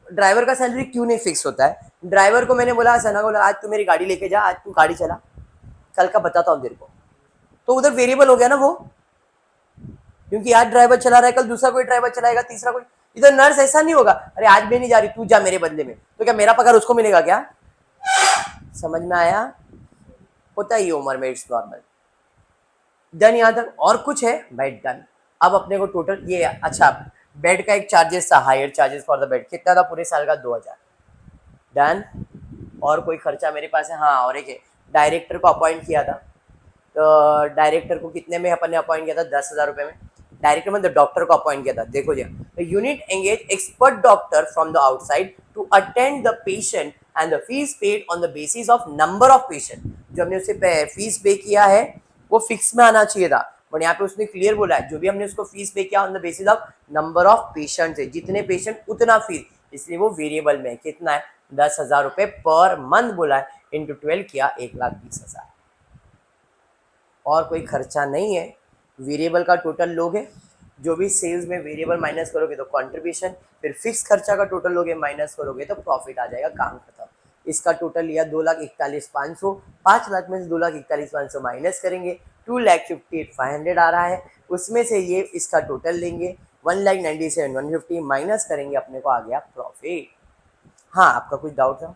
ड्राइवर का सैलरी क्यों नहीं फिक्स होता है, ड्राइवर को मैंने बोला सना बोला आज तू मेरी गाड़ी लेके जा, आज तू गाड़ी चला, कल का बताता हूँ तेरे को, तो उधर वेरिएबल हो गया ना वो, क्योंकि आज ड्राइवर चला रहा है कल दूसरा कोई ड्राइवर चलाएगा, तीसरा कोई। इधर नर्स ऐसा नहीं होगा, अरे आज मैं नहीं जा रही तू जा मेरे बदले में, तो क्या मेरा पगार उसको मिलेगा क्या, समझ में आया, होता ही उम्र में, इट्स नॉर्मल। डन यहाँ तक, और कुछ है भाई, डन। अब अपने को टोटल ये, अच्छा बेड का एक चार्जेस था, higher charges for the bed, कितना था पूरे साल का 2000, डन। और कोई खर्चा मेरे पास है, हाँ और एक है, डायरेक्टर को अपॉइंट किया था, तो डायरेक्टर को कितने में अपन ने अपॉइंट किया था, 10,000 रुपये में, डायरेक्टर मतलब डॉक्टर को अपॉइंट किया था, देखो जी, unit engage expert doctor from the outside to attend the patient and the fees paid on the basis of number of patient, जो हमने उसे फीस पे किया है वो फिक्स में आना चाहिए था, बट यहाँ पे उसने क्लियर बोला है जो भी हमने उसको फीस पे किया on the basis of number of patient है, जितने पेशेंट उतना फीस, इसलिए वो वेरिएबल में कितना है 10,000 रुपये पर मंथ बोला है, इंटू 12 किया 1,20,000, और कोई खर्चा नहीं है, वेरिएबल का टोटल लोगे, जो भी सेल्स में वेरिएबल माइनस करोगे तो कंट्रीब्यूशन, फिर फिक्स खर्चा का टोटल लोगे माइनस करोगे तो प्रॉफिट आ जाएगा, काम खत्म। इसका टोटल लिया 2,41,500, 5 लाख में से 2,41,500 माइनस करेंगे 2,58,500 आ रहा है, उसमें से ये इसका टोटल लेंगे 1,97,150 माइनस करेंगे, अपने को आ गया प्रॉफिट। हाँ आपका कुछ डाउट था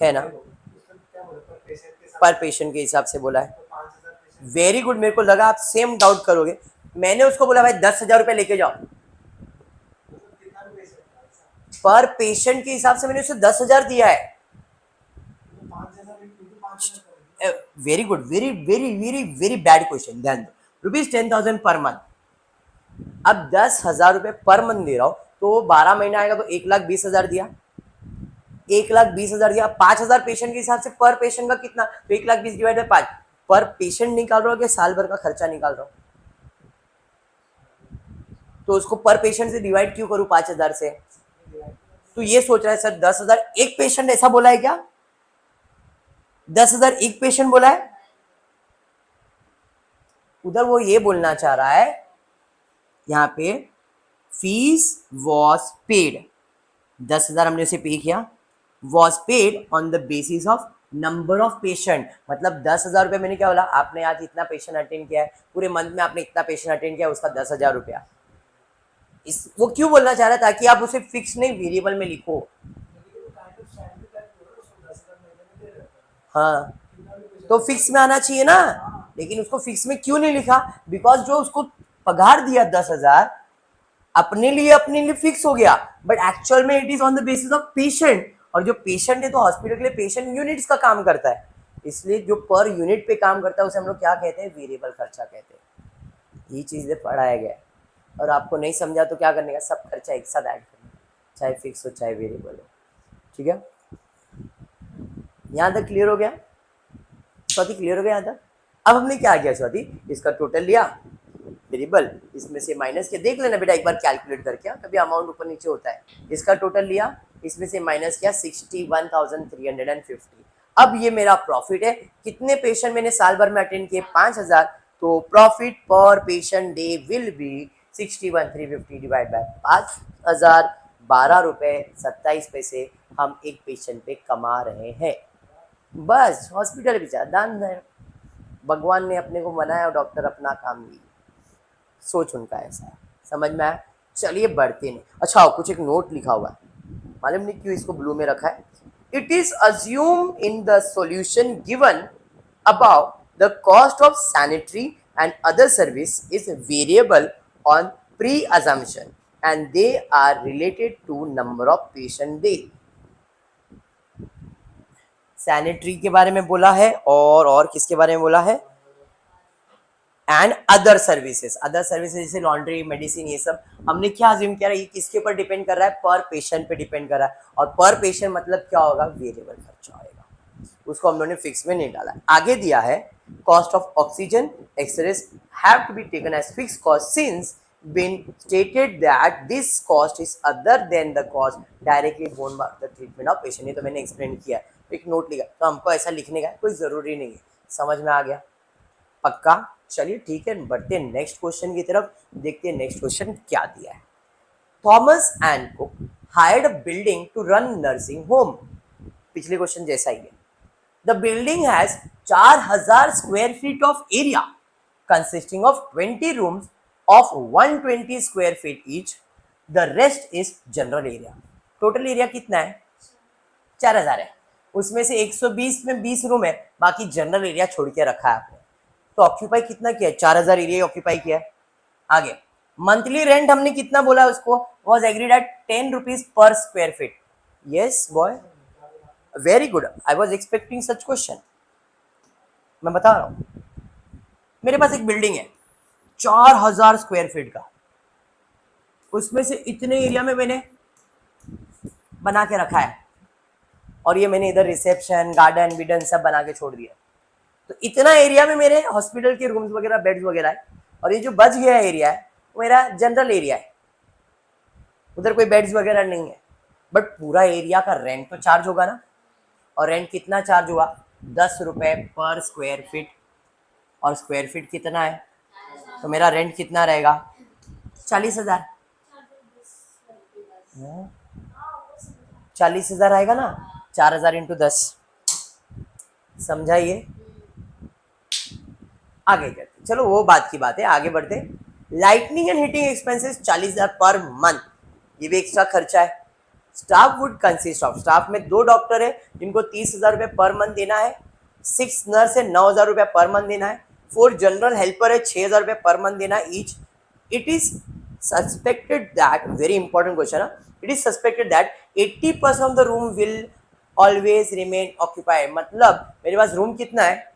है ना, पर पेशेंट के हिसाब से बोला है, वेरी गुड, मेरे को लगा आप सेम डाउट करोगे, मैंने उसको बोला भाई 10,000 रुपये लेके जाओ, पर पेशेंट के हिसाब से मैंने उसे 10,000 दिया है, very good, very very very very bad question, ध्यान दो, ₹10,000 पर मंथ, अब 10,000 रुपये पर मंथ दे रहा हूं तो 12 महीना आएगा तो 1,20,000 दिया, 1,20,000 दिया, 5,000 पेशेंट के हिसाब से पर पेशेंट का कितना, तो 1,20,000 डिवाइड बाय 5, पर पेशेंट निकाल रहा हूँ कि साल भर का खर्चा निकाल रहा हूँ, तो उसको पर पेशेंट से डिवाइड क्यों करूँ 5,000 से, तो ये सोच रहा है सर 10,000 एक पेशेंट, ऐसा बोला है क्या, 10,000 एक पेशेंट बोला है, उधर वो ये बोलना चाह रहा है यहाँ पे फीस वॉज पेड, 10,000 हमने उसे पे किया, was paid on the basis of number of patient, मतलब 10,000 रुपये मैंने क्या बोला, आपने आज इतना पेशेंट अटेंड किया है, पूरे मंथ में आपने इतना पेशेंट अटेंड किया, उसका 10,000 रुपया। इस वो क्यों बोलना चाह रहा था कि आप उसे फिक्स नहीं वेरिएबल में लिखो। हाँ तो फिक्स में आना चाहिए ना, लेकिन उसको फिक्स में क्यों नहीं लिखा, बिकॉज जो उसको पगार दिया 10,000 अपने लिए फिक्स हो गया, बट एक्चुअल में it is on the basis of patient, और जो पेशेंट है तो हॉस्पिटल के लिए पेशेंट यूनिट्स का काम करता है, इसलिए जो पर यूनिट पे काम करता है उसे हम लोग क्या कहते हैं, वेरिएबल खर्चा कहते हैं। ये चीजें पढ़ाया गया है, और आपको नहीं समझा तो क्या करने का, सब खर्चा एक साथ ऐड करना, चाहे फिक्स हो चाहे वेरिएबल हो, ठीक है। यहाँ तक क्लियर हो गया स्वाति, क्लियर हो गया यहाँ तक। अब हमने क्या किया स्वाति, इसका टोटल लिया वेरिएबल, इसमें से माइनस किया, देख लेना बेटा एक बार कैलकुलेट करके, कभी अमाउंट ऊपर नीचे होता है, इसका टोटल लिया, इसमें से माइनस किया 61,350। अब ये मेरा प्रॉफिट है, कितने पेशेंट मैंने साल भर में अटेंड किए, 5,000, तो प्रॉफिट पर patient day will B 61,350 divide by 5,000, 12 रुपये 27 पैसे हम एक पेशेंट पे कमा रहे हैं। बस हॉस्पिटल बेचारा दान है, भगवान ने अपने को बनाया और डॉक्टर अपना काम लिए, सोच उनका ऐसा है, समझ में आया। चलिए बढ़ते नहीं, अच्छा कुछ एक नोट लिखा हुआ है, मालूम नहीं क्यों इसको ब्लू में रखा है, it is assume in the solution given above the cost of sanitary and other service is variable on pre assumption and they are related to number of patient day. Sanitary के बारे में बोला है और किसके बारे में बोला है, and other services, other services जैसे लॉन्ड्री मेडिसिन, ये सब हमने क्या अज्यूम किया, ये किसके ऊपर डिपेंड कर रहा है, पर पेशेंट पे डिपेंड कर रहा है, और पर पेशेंट मतलब क्या होगा, वेरिएबल खर्चा होगा, उसको हम लोगों ने फिक्स में नहीं डाला। आगे दिया है cost of oxygen x-rays have to be taken as fix cost since been stated that this cost is other than the cost directly borne by the treatment of patient। ये तो मैंने एक्सप्लेन किया है, एक नोट लिखा, तो हमको ऐसा लिखने का कोई जरूरी नहीं है, समझ में आ गया पक्का। चलिए ठीक है, बढ़ते हैं नेक्स्ट क्वेश्चन की तरफ, देखते हैं नेक्स्ट क्वेश्चन क्या दिया है। Thomas and Cook hired a building to run nursing home, पिछले क्वेश्चन जैसा ही है। The building has 4,000 square feet of area consisting of 20 rooms of 120 square feet each, the rest is general area. Total area कितना है, 4,000 है, उसमें से 120 में 20 रूम है, बाकी जनरल एरिया छोड़ के रखा है आपने, तो ऑक्यूपाई कितना किया है, 4,000 एरिया ऑक्यूपाई किया है। आगे मंथली रेंट हमने कितना बोला उसको, was agreed at 10 rupees per square feet. Yes boy, very good, I was expecting such question. मैं बता रहा हूं, मेरे पास एक बिल्डिंग है 4,000 स्क्वायर फीट का, उसमें से इतने एरिया में मैंने बना के रखा है, और ये मैंने इधर रिसेप्शन गार्डन विडन सब बना के छोड़ दिया, तो इतना एरिया में मेरे हॉस्पिटल के रूम्स वगैरह बेड्स वगैरह है, और ये जो बच गया एरिया है वो मेरा जनरल एरिया है, उधर कोई बेड्स वगैरह नहीं है, बट पूरा एरिया का रेंट तो चार्ज होगा ना, और रेंट कितना चार्ज हुआ, 10 रुपये पर स्क्वायर फीट, और स्क्वायर फीट कितना है, तो मेरा रेंट कितना रहेगा, 40,000, 40,000 आएगा ना, 4,000 इंटू 10, समझाइए। आगे करते, चलो वो बात की बात है, आगे बढ़ते। Lightning and heating expenses 40,000 per month, ये भी एक्स्ट्रा खर्चा है। Staff would consist of, staff में 2 डॉक्टर है जिनको 30,000 रुपये पर मंथ देना है, 6 नर्स है 9,000 रुपये पर मंथ देना है, 4 जनरल हेल्पर है 6,000 रुपये पर मंथ देना है each. It is suspected that, very important question, it is suspected that 80% of the room will always remain occupied, मतलब मेरे पास रूम कितना है,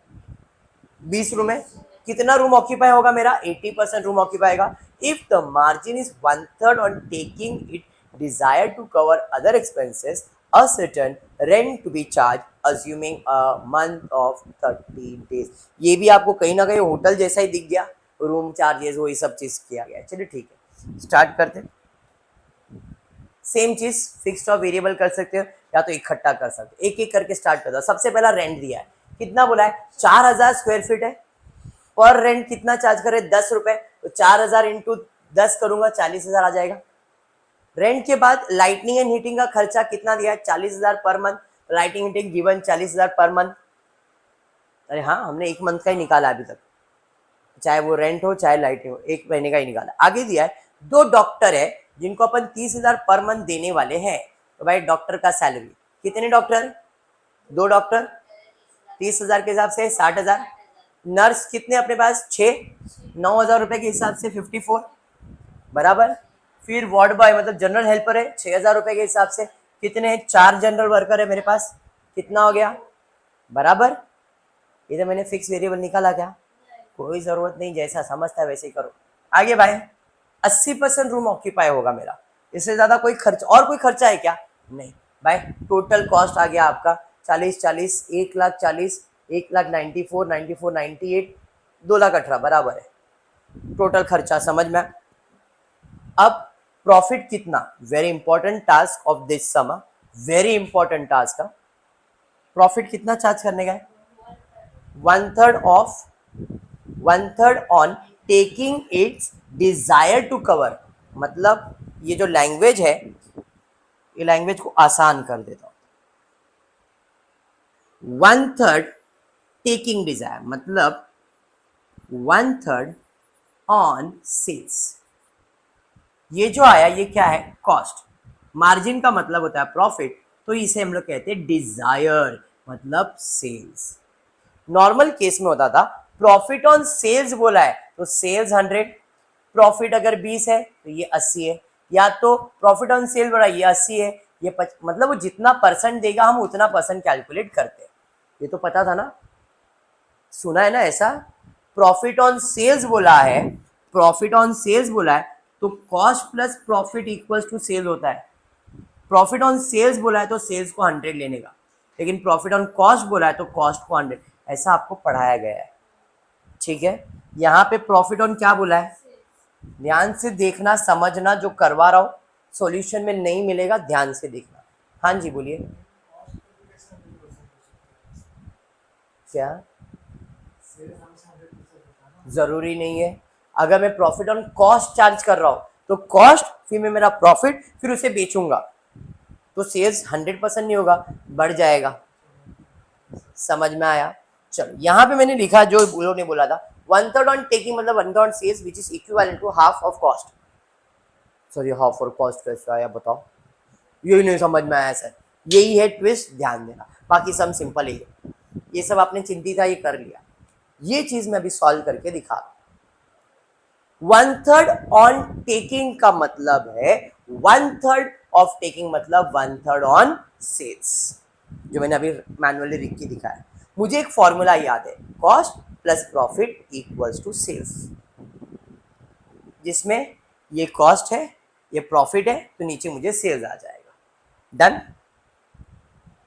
20 रूम है, कितना रूम ऑक्यूपाई होगा मेरा, 80% रूम ऑक्यूपाई होगा। If the margin is 1/3 on taking it desire to cover other expenses, a certain rent to be charge assuming a month of 30 days. ये भी आपको कहीं ना कहीं होटल जैसा ही दिख गया, रूम चार्जेस वो ये सब चीज किया गया है। चलिए ठीक है, स्टार्ट करते हैं। सेम चीज फिक्स्ड और वेरिएबल कर सकते हो, या तो इकट्ठा कर सकते हो, एक एक करके स्टार्ट कर दो। सबसे पहला रेंट दिया है, कितना बोला है, 4000 स्क्वायर फीट है। पर रेंट कितना चार्ज करे, 10 रुपए, तो 4000 इंटू 10 करूंगा 40,000 आ जाएगा। रेंट के बाद लाइटनिंग एंड हीटिंग का खर्चा कितना दिया है, 40,000 per month. Lighting heating given 40,000 per month. अरे हाँ, हमने एक मंथ का ही निकाला अभी तक, चाहे वो रेंट हो चाहे लाइटिंग हो, एक महीने का ही निकाला। आगे दिया है 2 डॉक्टर है जिनको अपन 30,000 पर मंथ देने वाले हैं। तो भाई डॉक्टर का सैलरी, कितने डॉक्टर, 2 डॉक्टर, 30,000 के हिसाब से 60,000। नर्स कितने अपने पास, 6, 9,000 रुपए के हिसाब से 54 बराबर। फिर वार्ड बॉय मतलब जनरल हेल्पर है 6,000 रुपए के हिसाब से, कितने हैं, 4 जनरल वर्कर है मेरे पास, कितना हो गया बराबर। ये तो मैंने फिक्स वेरिएबल निकाला क्या, कोई जरूरत नहीं, जैसा समझता है वैसे ही करो। आगे भाई 80% रूम ऑक्यूपाई होगा मेरा, इससे ज्यादा कोई खर्च, और कोई खर्चा है क्या, नहीं भाई। टोटल कॉस्ट आ गया आपका 40 1,40,000 1,94,94 98 2,18,000 बराबर है टोटल खर्चा, समझ में। अब प्रॉफिट कितना, very important task of this sum, very important task का। प्रॉफिट कितना चार्ज करने का है, 1/3 on taking its desire to cover. मतलब ये जो लैंग्वेज है, ये लैंग्वेज को आसान कर देता हूं। 1/3 टेकिंग डिजायर मतलब 1/3 ऑन सेल्स। ये जो आया ये क्या है, कॉस्ट। मार्जिन का मतलब होता है प्रॉफिट, तो इसे हम लोग कहते हैं डिजायर मतलब सेल्स। नॉर्मल केस में होता था प्रॉफिट ऑन सेल्स बोला है तो सेल्स 100, प्रॉफिट अगर 20 है तो ये 80 है, या तो प्रॉफिट ऑन सेल बोला ये 80 है, ये मतलब वो जितना परसेंट देगा हम उतना परसेंट कैलकुलेट करते हैं। ये तो पता था ना, सुना है ना ऐसा। प्रॉफिट ऑन सेल्स बोला है, प्रॉफिट ऑन सेल्स बोला है तो cost plus profit equals to sale होता है। प्रॉफिट ऑन सेल्स बोला है तो सेल्स को 100 लेने का, लेकिन प्रॉफिट ऑन कॉस्ट बोला है तो कॉस्ट को 100, ऐसा आपको पढ़ाया गया है, ठीक है। यहाँ पे प्रॉफिट ऑन क्या बोला है, ध्यान से देखना समझना, जो करवा रहा हूं सॉल्यूशन में नहीं मिलेगा, ध्यान से देखना। हाँ जी बोलिए, क्या जरूरी नहीं है। अगर मैं प्रॉफिट ऑन कॉस्ट चार्ज कर रहा हूं तो कॉस्ट फिर मैं मेरा प्रॉफिट फिर उसे बेचूंगा तो सेल्स 100% नहीं होगा, बढ़ जाएगा, समझ में आया। चलो यहाँ पे मैंने लिखा जो लोगों ने बोला था 1/3 ऑन टेकिंग मतलब 1/3 on sales which is equivalent to half of cost. Sorry half और कॉस्ट कैसे आया बताओ, यही नहीं समझ में आया सर, यही है ट्विस्ट, ध्यान देना, बाकी सब सिंपल ही है। ये सब आपने चिंतित था ये कर लिया, ये चीज मैं अभी सॉल्व करके दिखा रहा हूं। 1/3 ऑन टेकिंग का मतलब है 1/3 ऑफ टेकिंग मतलब 1/3 ऑन सेल्स, जो मैंने अभी मैनुअली लिख के दिखाया। मुझे एक फॉर्मूला याद है, cost plus profit equals to sales, जिसमें ये कॉस्ट है ये प्रॉफिट है तो नीचे मुझे सेल्स आ जाएगा। डन,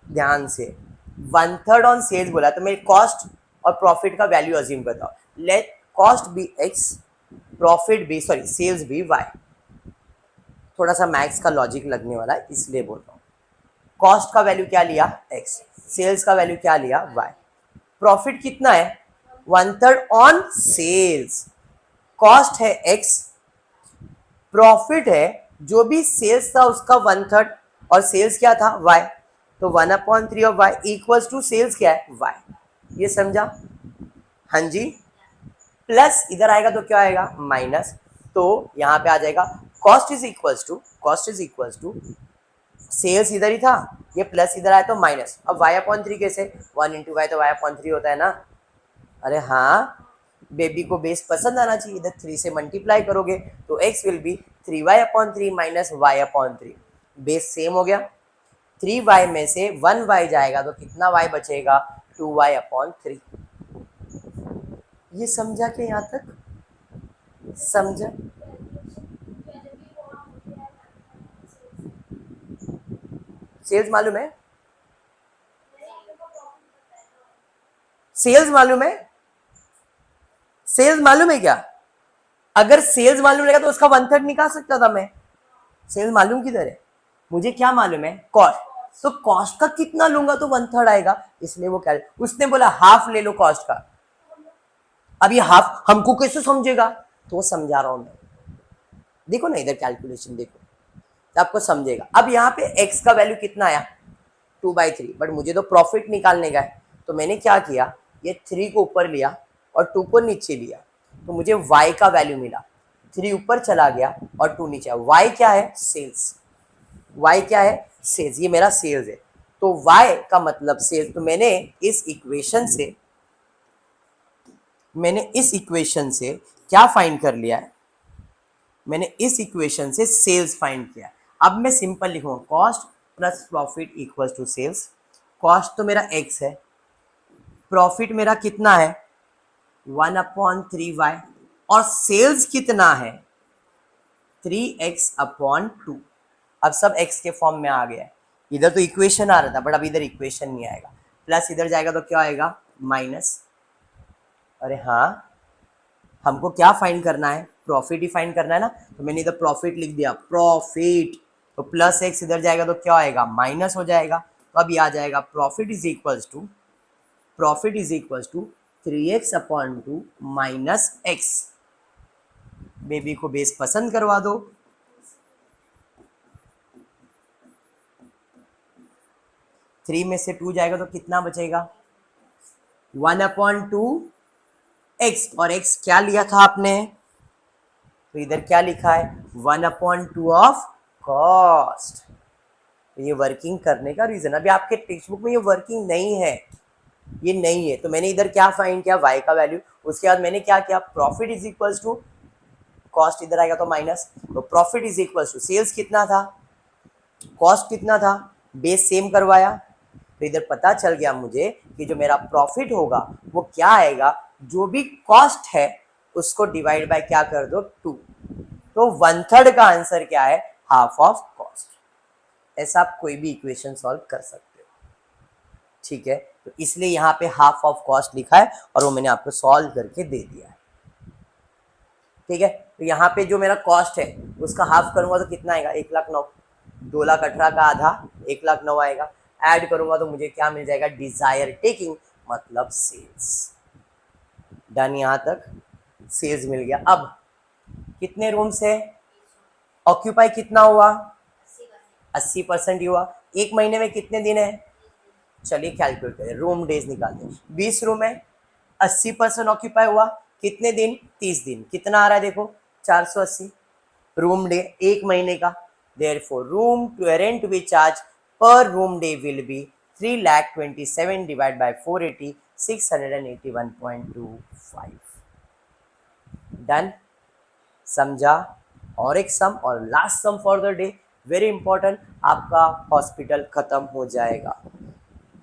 ध्यान से 1/3 ऑन सेल्स बोला तो मैं कॉस्ट और प्रॉफिट का वैल्यू अज्यूम करता हूं। Let cost be X, profit be sorry sales be Y. थोड़ा सा मैथ्स का लॉजिक लगने वाला है इसलिए बोल रहा हूं। कॉस्ट का वैल्यू क्या लिया एक्स, सेल्स का वैल्यू क्या लिया वाई। प्रॉफिट कितना है 1/3 ऑन सेल्स, कॉस्ट है एक्स, प्रॉफिट है जो भी सेल्स था उसका 1/3 और सेल्स क्या था वाई, तो 1/3 of Y equals to sales क्या है वाई। ये समझा, हाँ जी। प्लस इधर आएगा तो क्या आएगा माइनस, तो यहाँ पे आ जाएगा cost is equals to sales इधर ही था, ये प्लस इधर आया तो माइनस। अब y/3 कैसे, 1 इंटू वाई तो y/3 होता है ना। अरे हाँ, बेबी को बेस पसंद आना चाहिए, इधर 3 से मल्टीप्लाई करोगे तो x will be 3y/3 minus y/3, base same हो गया। 3y में से 1y जाएगा तो कितना y बचेगा 2y/3। ये समझा क्या यहाँ तक, समझा। सेल्स मालूम है, सेल्स मालूम है, सेल्स मालूम है क्या, अगर सेल्स मालूम रहेगा तो उसका 1/3 निकाल सकता था मैं। सेल्स मालूम किधर है, मुझे क्या मालूम है कॉस्ट, तो कॉस्ट का कितना लूंगा तो 1/3 आएगा, इसलिए वो क्या, उसने बोला हाफ ले लो कॉस्ट का। अब ये हाफ हमको कैसे समझेगा, तो वो समझा रहा हूं मैं, देखो ना इधर कैलकुलेशन देखो तो आपको समझेगा। अब यहाँ पे x का वैल्यू कितना आया 2/3, बट मुझे तो प्रॉफिट निकालने का है, तो मैंने क्या किया, ये 3 को ऊपर लिया और 2 को नीचे लिया, तो मुझे y का वैल्यू मिला। 3 ऊपर चला गया और 2 नीचे, y क्या है, सेल्स, y क्या है, सेल्स, ये मेरा सेल्स है, तो y का मतलब सेल्स। तो मैंने इस इक्वेशन से क्या फाइंड कर लिया है, मैंने इस इक्वेशन से सेल्स फाइंड किया। अब मैं सिंपल लिखूंगा cost plus profit equals to sales. Cost तो मेरा x है, प्रॉफिट मेरा कितना है 1/3y, और सेल्स कितना है 3x/2। अब सब x के फॉर्म में आ गया है, इधर तो इक्वेशन आ रहा था बट अब इधर इक्वेशन नहीं आएगा, प्लस इधर जाएगा तो क्या आएगा माइनस। अरे हाँ, हमको क्या फाइंड करना है, प्रॉफिट ही फाइंड करना है ना, तो मैंने इधर प्रॉफिट लिख दिया, प्रॉफिट, तो प्लस x इधर जाएगा तो क्या आएगा माइनस हो जाएगा, तो अब ये आ जाएगा profit is equals to 3x/2 minus x। Baby को बेस पसंद करवा दो। थ्री में से 2 जाएगा तो कितना बचेगा 1/2 x, और x क्या लिया था आपने, तो इधर क्या लिखा है 1/2 ऑफ कॉस्ट। तो ये वर्किंग करने का रीजन, अभी आपके टेक्स्ट बुक में ये वर्किंग नहीं है, ये नहीं है, तो मैंने इधर क्या फाइंड किया y का वैल्यू, उसके बाद मैंने क्या किया profit is equals to cost, इधर आएगा तो माइनस, तो profit is equals to sales कितना था, कॉस्ट कितना था, बेस सेम करवाया, तो इधर पता चल गया मुझे कि जो मेरा प्रॉफिट होगा वो क्या आएगा, जो भी कॉस्ट है उसको डिवाइड बाय क्या कर दो 2, तो 1/3 का आंसर क्या है हाफ ऑफ कॉस्ट। ऐसा आप कोई भी इक्वेशन सॉल्व कर सकते हो, ठीक है, तो इसलिए यहाँ पे हाफ ऑफ कॉस्ट लिखा है और वो मैंने आपको सॉल्व करके दे दिया है, ठीक है। तो यहाँ पे जो मेरा कॉस्ट है उसका हाफ करूंगा तो कितना आएगा 1,09,000, 2,18,000 का आधा 1,09,000 आएगा, ऐड करूंगा तो मुझे क्या मिल जाएगा डिजायर टेकिंग मतलब सेल्स। डन, यहाँ तक सेल्स मिल गया। अब कितने रूम्स है, ऑक्यूपाई कितना हुआ 80% ही हुआ, एक महीने में कितने दिन है, चलिए कैलकुलेट करें, रूम डेज निकालते हैं, 20 रूम है, 80% ऑक्यूपाई हुआ, कितने दिन 30 दिन, कितना आ रहा है देखो 480 रूम डे एक महीने का, therefore room rent we charge per room day will be 3,27,000 divide by 480 681.25। Done, समझा। और एक सम और last sum for the day, very important, आपका हॉस्पिटल खत्म हो जाएगा।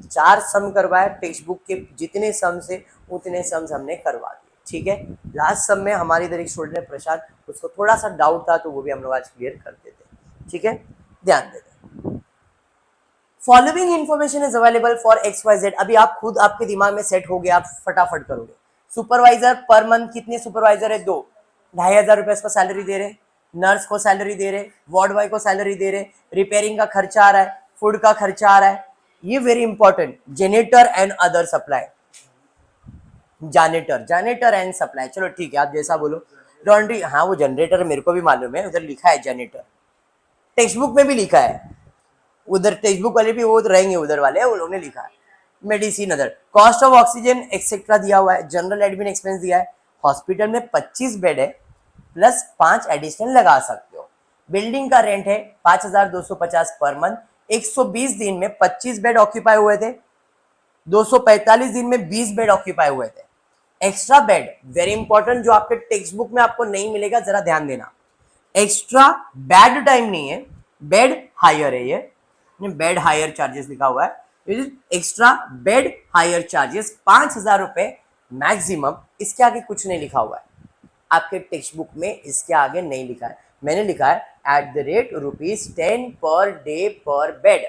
4 सम करवाया, टेक्स्ट बुक के जितने सम से उतने सम्स हमने करवा दिए, ठीक है। लास्ट सम में हमारी इधर एक स्टूडेंट है प्रशांत, उसको थोड़ा सा डाउट था तो वो भी हम लोग आज क्लियर कर देते, ठीक है, ध्यान देते। Following information is available for XYZ, अभी आप खुद आपके दिमाग में सेट हो गया, आप फटाफट करोगे। सुपरवाइजर पर मंथ कितने सुपरवाइजर है 2, 2,500 रुपए इसको सैलरी दे रहे, नर्स को सैलरी दे रहे, वार्ड बॉय को सैलरी दे रहे, रिपेयरिंग का खर्चा आ रहा है, फूड का खर्चा आ रहा है, ये very important, generator and other supply, generator and supply, चलो ठीक है आप जैसा बोलो। लॉन्ड्री, हाँ वो जनरेटर मेरे को भी मालूम है, उधर लिखा है जनरेटर, टेक्स्ट बुक में भी लिखा है, उधर टेक्स्ट बुक वाले भी वो रहेंगे उधर वाले, उन्होंने लिखा है। Medicine other, cost of oxygen etcetera दिया हुआ है, जनरल एडमिन एक्सपेंस दिया है, हॉस्पिटल में 25 बेड है प्लस 5 एडिशनल लगा सकते हो, बिल्डिंग का रेंट है 5,250 पर मंथ, 120 दिन में 25 बेड ऑक्यूपाई हुए थे, 245 दिन में 20 बेड ऑक्यूपाई हुए थे। एक्स्ट्रा बेड वेरी इंपॉर्टेंट, जो आपके टेक्स्ट बुक में आपको नहीं मिलेगा, जरा ध्यान देना, एक्स्ट्रा बेड टाइम नहीं है, बेड हायर है, ये बेड हायर चार्जेस लिखा हुआ है, एक्स्ट्रा बेड हायर चार्जेस 5,000 रुपए मैक्सिमम, इसके आगे कुछ नहीं लिखा हुआ है आपके टेक्स्ट बुक में, इसके आगे नहीं लिखा है, मैंने लिखा है @10 पर डे पर बेड।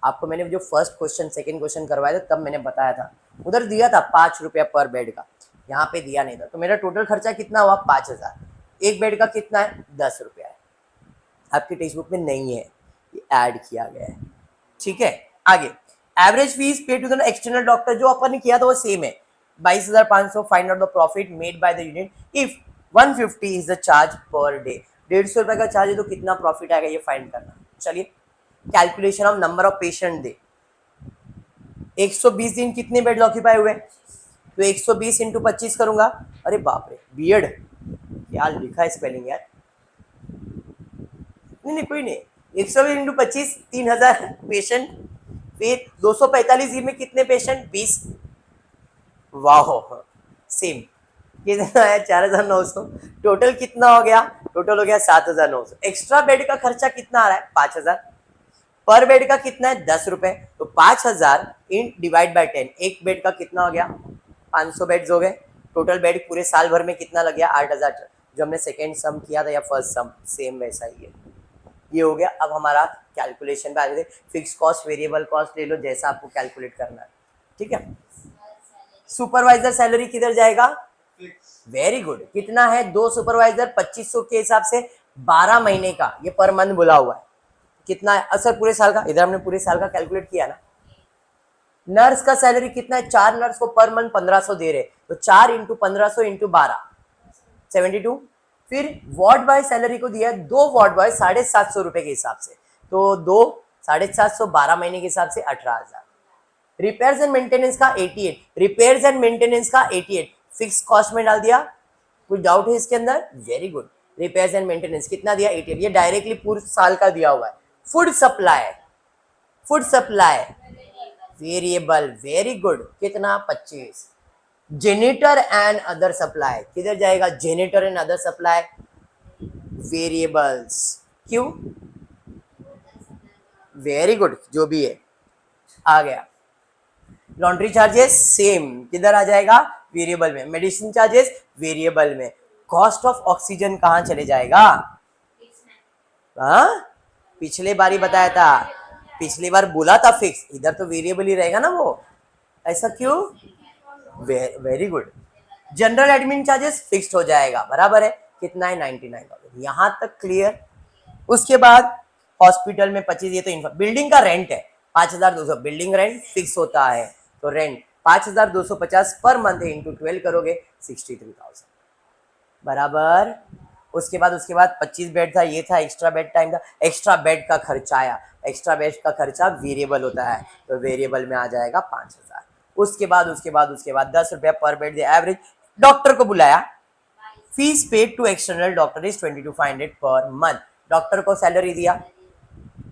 आपको मैंने जो फर्स्ट क्वेश्चन सेकंड क्वेश्चन करवाया था तब मैंने बताया था, उधर दिया था 5 रुपया पर बेड का, यहाँ पे दिया नहीं था, तो मेरा टोटल खर्चा कितना हुआ 5,000, एक बेड का कितना है 10 रुपया है, आपके टेक्स्ट बुक में नहीं है, ये ऐड किया गया है, ठीक है। आगे एवरेज फीस पे टू द एक्सटर्नल डॉक्टर, जो अपन ने किया था वो सेम है, 22,500। Find out the profit made by the unit if 150 is the charge per day. 150 रुपए का चार्ज है तो कितना प्रॉफिट आएगा ये फाइंड करना। चलिए calculation of number of patient day. 120 दिन कितने बेड ऑक्यूपाई हुए, तो 120 इंटू 25 करूंगा। अरे बाप रे बीएड क्या लिखा है स्पेलिंग यार, नहीं नहीं कोई नहीं। 120 इंटू 25 3000 पेशेंट, फिर 245 दिन में कितने पेशेंट 20। वाह सेम कितना है 4900। टोटल कितना हो गया, टोटल हो गया 7900। एक्स्ट्रा बेड का खर्चा कितना आ रहा है 5000। पर बेड का कितना है 10 रुपए, तो 5000 इन डिवाइड बाय 10, एक बेड का कितना हो गया 500 बेड्स हो गए। टोटल बेड पूरे साल भर में कितना लग गया 8000। जो हमने सेकेंड सम किया था या फर्स्ट सम सेम वैसा ही है। ये हो गया। अब हमारा कैलकुलेशन पे आ गए, फिक्स कॉस्ट वेरिएबल कॉस्ट ले लो जैसा आपको कैलकुलेट करना है, ठीक है। सुपरवाइजर सैलरी किधर जाएगा, वेरी गुड। कितना है, 2 सुपरवाइजर 2500 के हिसाब से 12 महीने का, ये पर मंथ बोला हुआ है। कितना है असर पूरे साल का, इधर हमने पूरे साल का कैलकुलेट किया ना। नर्स का सैलरी कितना है, 4 नर्स को पर मंथ 1500 दे रहे, तो 4 इंटू 1500 इंटू 12 72। फिर वार्ड बॉय सैलरी को दिया है 2 वार्ड बॉय 750 रुपए के हिसाब से, तो 2 750 12 महीने के हिसाब से 18,000। रिपेयर्स एंड मेंटेनेंस का 88, रिपेयर्स एंड मेंटेनेंस का 88 फिक्स कॉस्ट में डाल दिया। कुछ डाउट है इसके अंदर, very good. Repairs and maintenance कितना दिया 88, ये डायरेक्टली पूरे साल का दिया हुआ है। Food supply, food supply variable, very good, कितना 25। जेनेटर एंड अदर सप्लाई किधर जाएगा, generator and other supply variables, क्यों, वेरी गुड, जो भी है आ गया। लॉन्ड्री चार्जेस सेम किधर आ जाएगा, वेरिएबल में। मेडिसिन चार्जेस वेरिएबल में। कॉस्ट ऑफ ऑक्सीजन कहाँ चले जाएगा, हाँ पिछले बार ही बताया था, पिछली बार बोला था फिक्स, इधर तो वेरिएबल ही रहेगा ना वो, ऐसा क्यों, very good. General admin charges fixed हो जाएगा, बराबर है, कितना है 99,000। यहाँ तक क्लियर। उसके बाद हॉस्पिटल में 25, ये तो बिल्डिंग का रेंट है 5200, बिल्डिंग रेंट फिक्स होता है, तो रेंट 5250 पर मंथ है, इंटू 12 करोगे 63,000, बराबर। उसके बाद 25 बेड था, ये था एक्स्ट्रा बेड टाइम था, एक्स्ट्रा बेड का खर्चा आया, एक्स्ट्रा बेड का खर्चा वेरिएबल होता है, तो वेरिएबल में आ जाएगा 5000। उसके बाद 10 रुपया पर बेड दे एवरेज। डॉक्टर को बुलाया, fees paid to external doctor is 22,500 per month. Doctor को सैलरी दिया,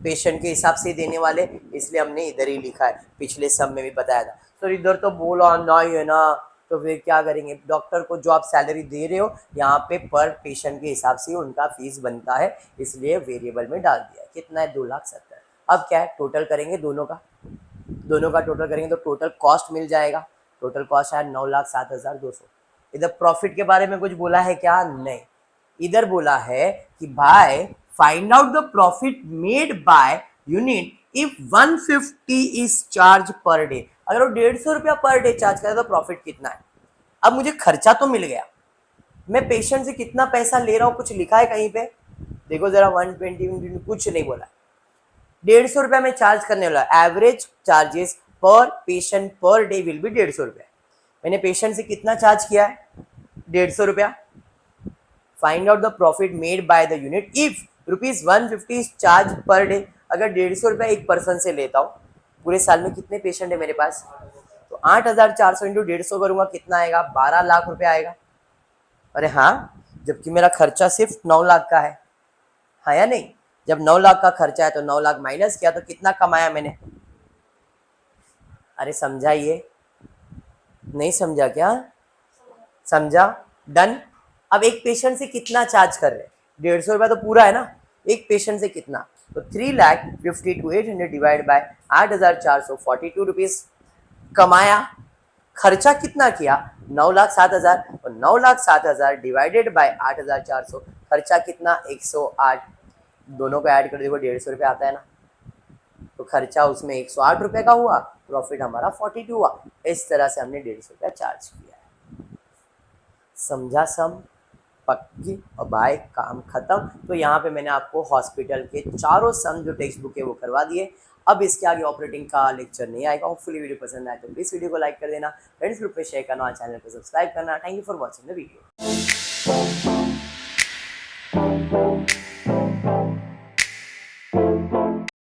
पेशेंट के हिसाब से देने वाले, इसलिए हमने इधर ही लिखा है, पिछले सब में भी बताया था। तो इधर तो बोला ना ही है ना, तो फिर क्या करेंगे, डॉक्टर को जो आप सैलरी दे रहे हो यहाँ पे पर पेशेंट के हिसाब से उनका फीस बनता है, इसलिए वेरिएबल में डाल दिया। कितना है 2,70,000। अब क्या है, टोटल करेंगे दोनों का टोटल करेंगे तो टोटल कॉस्ट मिल जाएगा। टोटल कॉस्ट है 9,07,200। इधर प्रॉफिट के बारे में कुछ बोला है क्या, नहीं। इधर बोला है कि भाई find out the profit made by unit if 150 is charge per day. अगर वो 150 रुपया पर डे चार्ज करे तो प्रॉफिट कितना है। अब मुझे खर्चा तो मिल गया, मैं पेशेंट से कितना पैसा ले रहा हूँ कुछ लिखा है कहीं पे, देखो जरा 120 कुछ नहीं बोला। 150 रुपया में चार्ज करने वाला, एवरेज चार्जेस पर patient per day will B 150 रुपया। मैंने पेशेंट से कितना चार्ज किया है 150 रुपया। Find out the profit made by the unit if ₹150 charge per day. अगर 150 रुपया एक पर्सन से लेता हूँ, पूरे साल में कितने पेशेंट है मेरे पास, तो 8,400 इंटू 150 करूंगा, कितना आएगा 12 लाख रुपया आएगा। अरे हाँ, जबकि मेरा खर्चा सिर्फ 9 लाख का है, हाँ या नहीं। जब 9 लाख का खर्चा है तो 9 लाख माइनस किया तो कितना कमाया मैंने, अरे समझाइए, नहीं समझा क्या, समझा, डन। अब एक पेशेंट से कितना चार्ज कर रहे हैं, 150 रुपया तो पूरा है ना, एक पेशेंट से कितना, तो 3,52,800 डिवाइड बाय 8,442 रुपीज कमाया। खर्चा कितना किया 9,07,000, और 9,07,000 डिवाइडेड बाय 8,400, खर्चा कितना 108, दोनों को ऐड कर देखो 150 रुपये आता है ना, तो खर्चा उसमें 108 रुपये का हुआ, प्रॉफिट हमारा 42 हुआ। इस तरह से हमने 150 रुपया चार्ज किया है, समझा सम, पक्की और बाय, काम खत्म। तो यहाँ पे मैंने आपको हॉस्पिटल के चारों सम जो टेक्स्ट बुक है वो करवा दिए। अब इसके आगे ऑपरेटिंग का लेक्चर नहीं आएगा। होपफुली वीडियो पसंद आए तो प्लीज़ वीडियो को लाइक कर देना, फ्रेंड्स ग्रुप पे शेयर करना और चैनल को सब्सक्राइब करना। Thank you for watching the video.